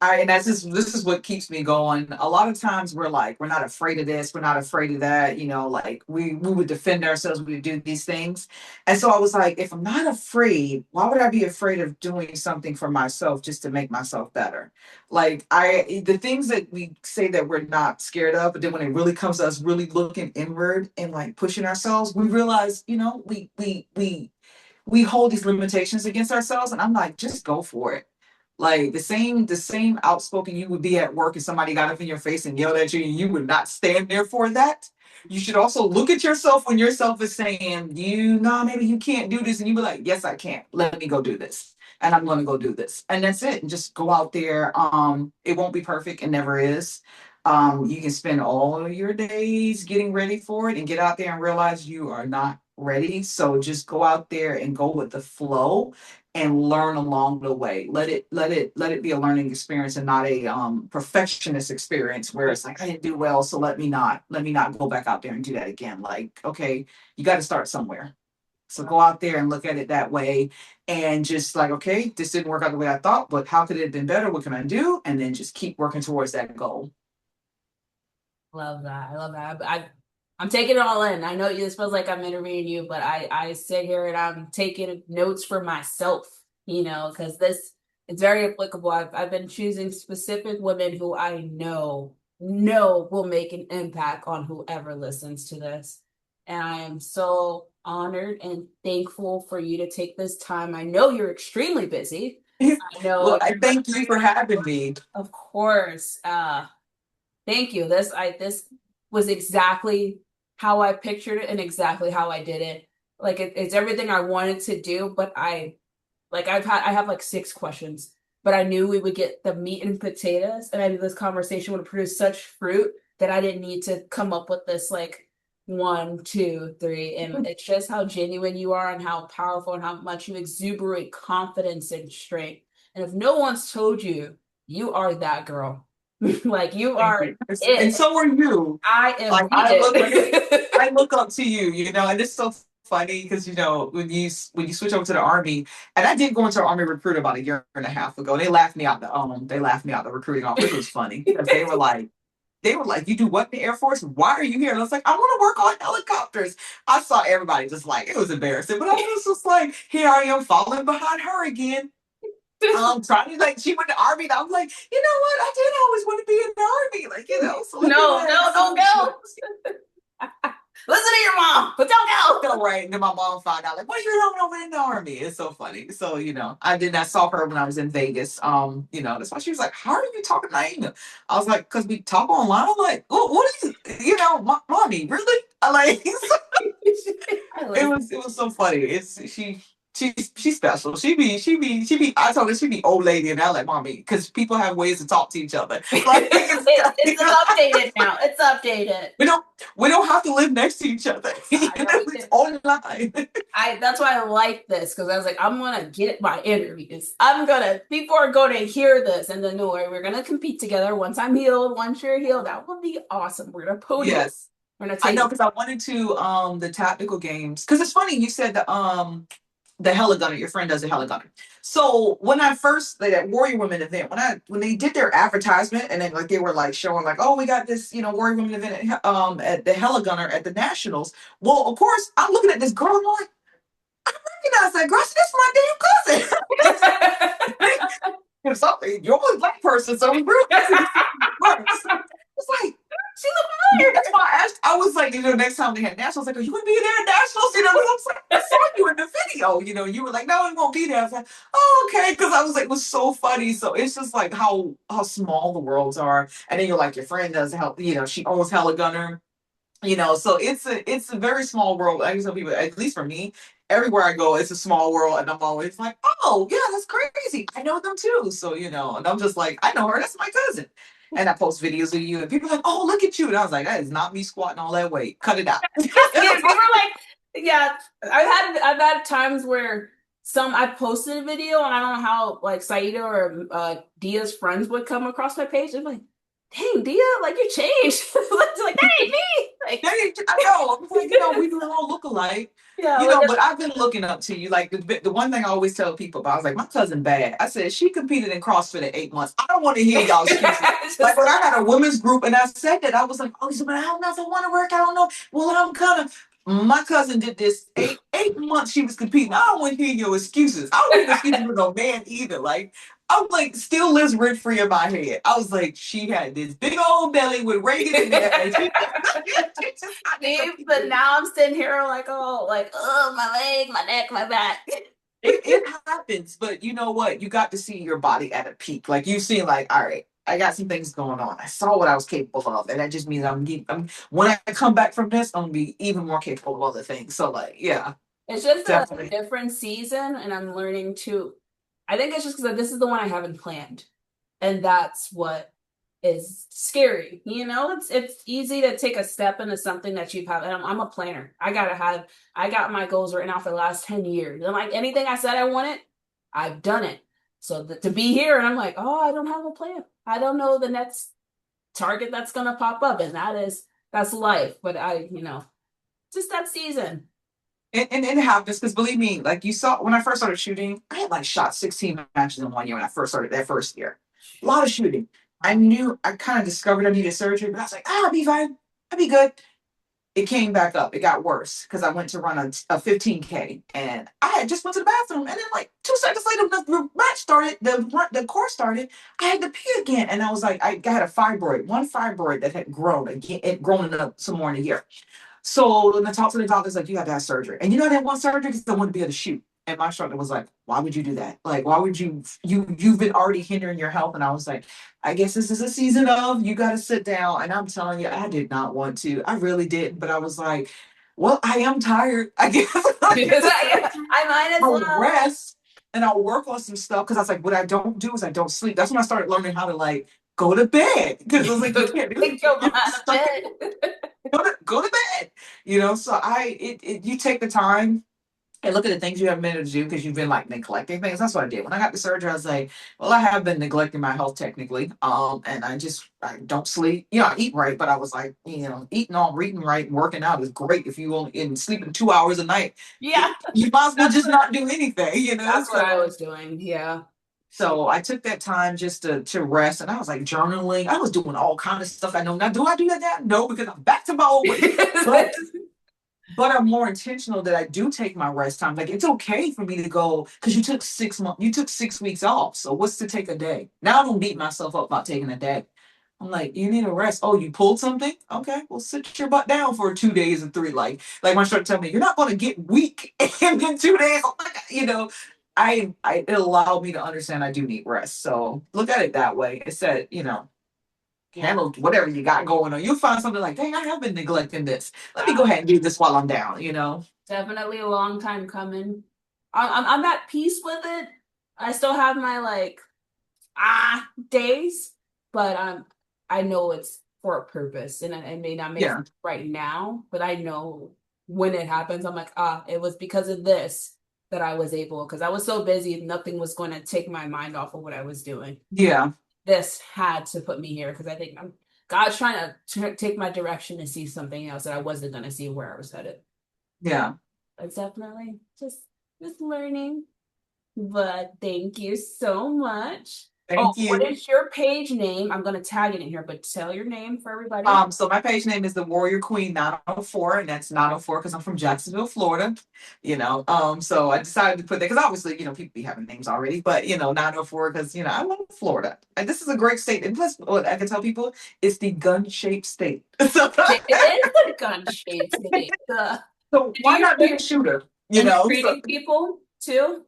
And this is what keeps me going. A lot of times we're not afraid of this, we're not afraid of that, like we would defend ourselves, we would do these things. And so I was like, if I'm not afraid, why would I be afraid of doing something for myself just to make myself better? Like the things that we say that we're not scared of, but then when it really comes to us really looking inward and like pushing ourselves, we realize, we hold these limitations against ourselves. And I'm like, just go for it. Like the same outspoken you would be at work and somebody got up in your face and yelled at you, and you would not stand there for that. You should also look at yourself when yourself is saying, maybe you can't do this. And you be like, yes, I can. Let me go do this. And I'm going to go do this. And that's it. And just go out there. It won't be perfect. It never is. You can spend all of your days getting ready for it and get out there and realize you are not ready. So just go out there and go with the flow and learn along the way. Let it be a learning experience and not a perfectionist experience where it's like, I didn't do well, so let me not go back out there and do that again. Like, okay, you got to start somewhere. So go out there and look at it that way, and just like, okay, this didn't work out the way I thought, but how could it have been better? What can I do? And then just keep working towards that goal. Love that. I love that. I'm taking it all in. I know this feels like I'm interviewing you, but I sit here and I'm taking notes for myself, because it's very applicable. I've been choosing specific women who I know will make an impact on whoever listens to this. And I am so honored and thankful for you to take this time. I know you're extremely busy. I know. Well, I thank you for having me. Of course. Thank you. This was exactly how I pictured it and exactly how I did it. Like it's everything I wanted to do, but I have like 6 questions, but I knew we would get the meat and potatoes, and I knew this conversation would produce such fruit that I didn't need to come up with this like 1, 2, 3. And it's just how genuine you are and how powerful and how much you exuberate confidence and strength. And if no one's told you, you are that girl. Like you are it. And so are you. I am like, I look up to you, and it's so funny because when you switch over to the Army, and I did go into the Army recruit about a year and a half ago. They laughed me out the recruiting office, which was funny because they were like, you do what in the Air Force? Why are you here? And I was like, I want to work on helicopters. I saw everybody just like, it was embarrassing, but I was just like, here I am falling behind her again. Trying to she went to the Army, and I'm like, you know what? I did always want to be in the Army, so no. Listen to your mom, but don't go. No, right. And then my mom found out, like, what are you doing over in the army? It's so funny. So, I saw her when I was in Vegas. That's why she was like, how are you talking to Naima? I was like, because we talk online. I'm like, what are mommy, really? I like, I it like was so funny. She's special. She be. I told her she be old lady, and I like mommy because people have ways to talk to each other. Like it's updated now. It's updated. we don't we don't have to live next to each other. I know. It's online. That's why I like this because I was like, I'm gonna get my interviews. People are gonna hear this and then no way we're gonna compete together. Once I'm healed, once you're healed, that would be awesome. We're gonna podium. Yes. We're gonna I take know because I wanted to the tactical games because it's funny you said the heligunner, your friend does a heligunner. So when I first that Warrior Women event, when they did their advertisement and then like they were like showing like, oh, we got this, Warrior Women event at the heligunner at the Nationals. Well, of course, I'm looking at this girl and I'm like, I recognize that girl. That's my damn cousin. Or something. You're only black person, so we really it's like she look that's why I asked. I was like, next time they had nationals, like, are you gonna be there at nationals? I was like, I saw you in the video. You were like, no, I won't be there. I was like, oh, okay, because I was like, it was so funny. So it's just like how small the worlds are, and then you're like, your friend does help. She owns Hella Gunner. So it's a very small world. I tell people, at least for me, everywhere I go, it's a small world, and I'm always like, oh yeah, that's crazy. I know them too. So and I'm just like, I know her. That's my cousin. And I post videos of you, and people are like, oh, look at you. And I was like, that is not me squatting all that weight. Cut it out. yeah, people are like, yeah. I've had times where I posted a video and I don't know how like Saida or Dia's friends would come across my page. I'm like, dang, Dia, like you changed. It's like, hey, me. Like, I know. I'm like, we all look alike. yeah, like But I've been looking up to you. Like the one thing I always tell people about, I was like, my cousin bad. I said she competed in CrossFit at 8 months. I don't want to hear y'all excuses. Like when I had a women's group and I said that, I was like, oh, but I don't know if I want to work. I don't know. Well, I'm kind of. My cousin did this 8 months. She was competing. I don't want to hear your excuses. I don't want excuses with no man either. Like I'm like still lives rent free in my head. I was like, she had this big old belly with Reagan in there. And but now I'm sitting here like, oh, my leg, my neck, my back. It happens, but you know what? You got to see your body at a peak. Like you see, like, all right, I got some things going on. I saw what I was capable of, and that just means I'm when I come back from this, I'm gonna be even more capable of other things. So, like, yeah, it's just definitely. a different season, and I'm learning to. I think it's just because this is the one I haven't planned, and that's what is scary. It's easy to take a step into something that you've had. I'm a planner. I got my goals written out for the last 10 years. And like anything I said I wanted, I've done it. So to be here and I'm like, oh, I don't have a plan. I don't know the next target that's gonna pop up. And that's life. But just that season. And it happens because believe me, like you saw when I first started shooting, I had like shot 16 matches in 1 year when I first started that first year. A lot of shooting. I knew I kind of discovered I needed surgery, but I was like, I'll be fine. I'll be good. It came back up. It got worse because I went to run a 15K and I had just went to the bathroom. And then like 2 seconds later, the match started, the course started. I had to pee again. And I was like, I had a fibroid, one fibroid that had grown again, it grown up some more in a year. So when I talked to the doctor's like, you have to have surgery. And I didn't want surgery because I wanted to be able to shoot. And my instructor was like, why would you do that? Like, why would you've been already hindering your health? And I was like, I guess this is a season of you got to sit down. And I'm telling you, I did not want to. I really didn't. But I was like, well, I am tired. I guess I might as well I'll rest and I'll work on some stuff. Because I was like, what I don't do is I don't sleep. That's when I started learning how to like go to bed. Because I was like, you can't do it. Go to bed. So you take the time and look at the things you haven't been able to do because you've been like neglecting things. That's what I did. When I got the surgery, I was like, well, I have been neglecting my health technically. And I don't sleep. I eat right, but I was like, reading right, working out is great if you only in sleeping 2 hours a night. Yeah. You might as well just not do anything, That's what I was doing. Yeah. So I took that time just to rest, and I was like journaling. I was doing all kind of stuff. I know now. Do I do that now? No, because I'm back to my old way. But I'm more intentional that I do take my rest time. Like it's okay for me to go because you took 6 months. You took 6 weeks off. So what's to take a day? Now I don't beat myself up about taking a day. I'm like, you need a rest. Oh, you pulled something? Okay, well, sit your butt down for 2 days and three. Like my instructor told me, you're not going to get weak in 2 days. I'm like, it allowed me to understand I do need rest. So look at it that way. It said, handle whatever you got going on. You'll find something like, dang, I have been neglecting this. Let me go ahead and do this while I'm down. Definitely a long time coming. I'm at peace with it. I still have my like days, but I know it's for a purpose, and it may not make Yeah. sense right now, but I know when it happens, I'm like, it was because of this that I was able, because I was so busy, nothing was going to take my mind off of what I was doing. Yeah. This had to put me here because I think God's trying to take my direction to see something else that I wasn't going to see where I was headed. Yeah. It's definitely just learning. But thank you so much. Oh, Thank what you. is your page name? I'm gonna tag it in here, but tell your name for everybody. So my page name is the Warrior Queen 904, and that's 904 because I'm from Jacksonville, Florida. So I decided to put that because obviously, people be having names already, but 904 because I love Florida. And this is a great state. And plus, what I can tell people, it's the gun-shaped state. So, It is a gun shape today. so Do why you not be a shooter? and you're So training people too?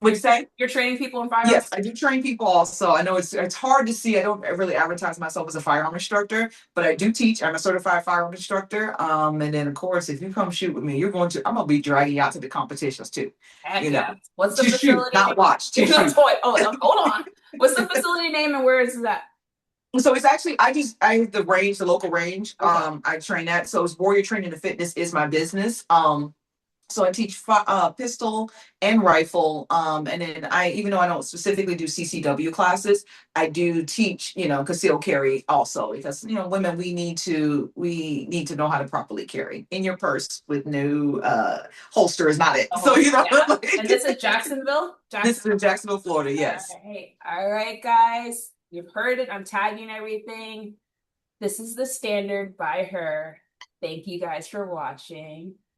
what'd you say? You're training people in firearms? Yes, I do train people also. I know it's hard to see. I don't really advertise myself as a firearm instructor, but I do teach. I'm a certified firearm instructor. And then of course, if you come shoot with me, I'm gonna be dragging you out to the competitions too. Heck You know, yeah. What's the to shoot, facility not watch, to name? shoot. Toy. Oh, hold on. What's the facility name and where is that? So it's actually I the range, the local range. Okay. I train at. So it's Warrior Training and Fitness is my business. So I teach pistol and rifle. And then even though I don't specifically do CCW classes, I do teach, concealed carry also because, women, we need to know how to properly carry in your purse with no holster is not it. So, Oh, yeah. And this is like, Jacksonville? this is in Jacksonville, Florida. Yes. All right, guys. You've heard it. I'm tagging everything. This is the standard by her. Thank you guys for watching.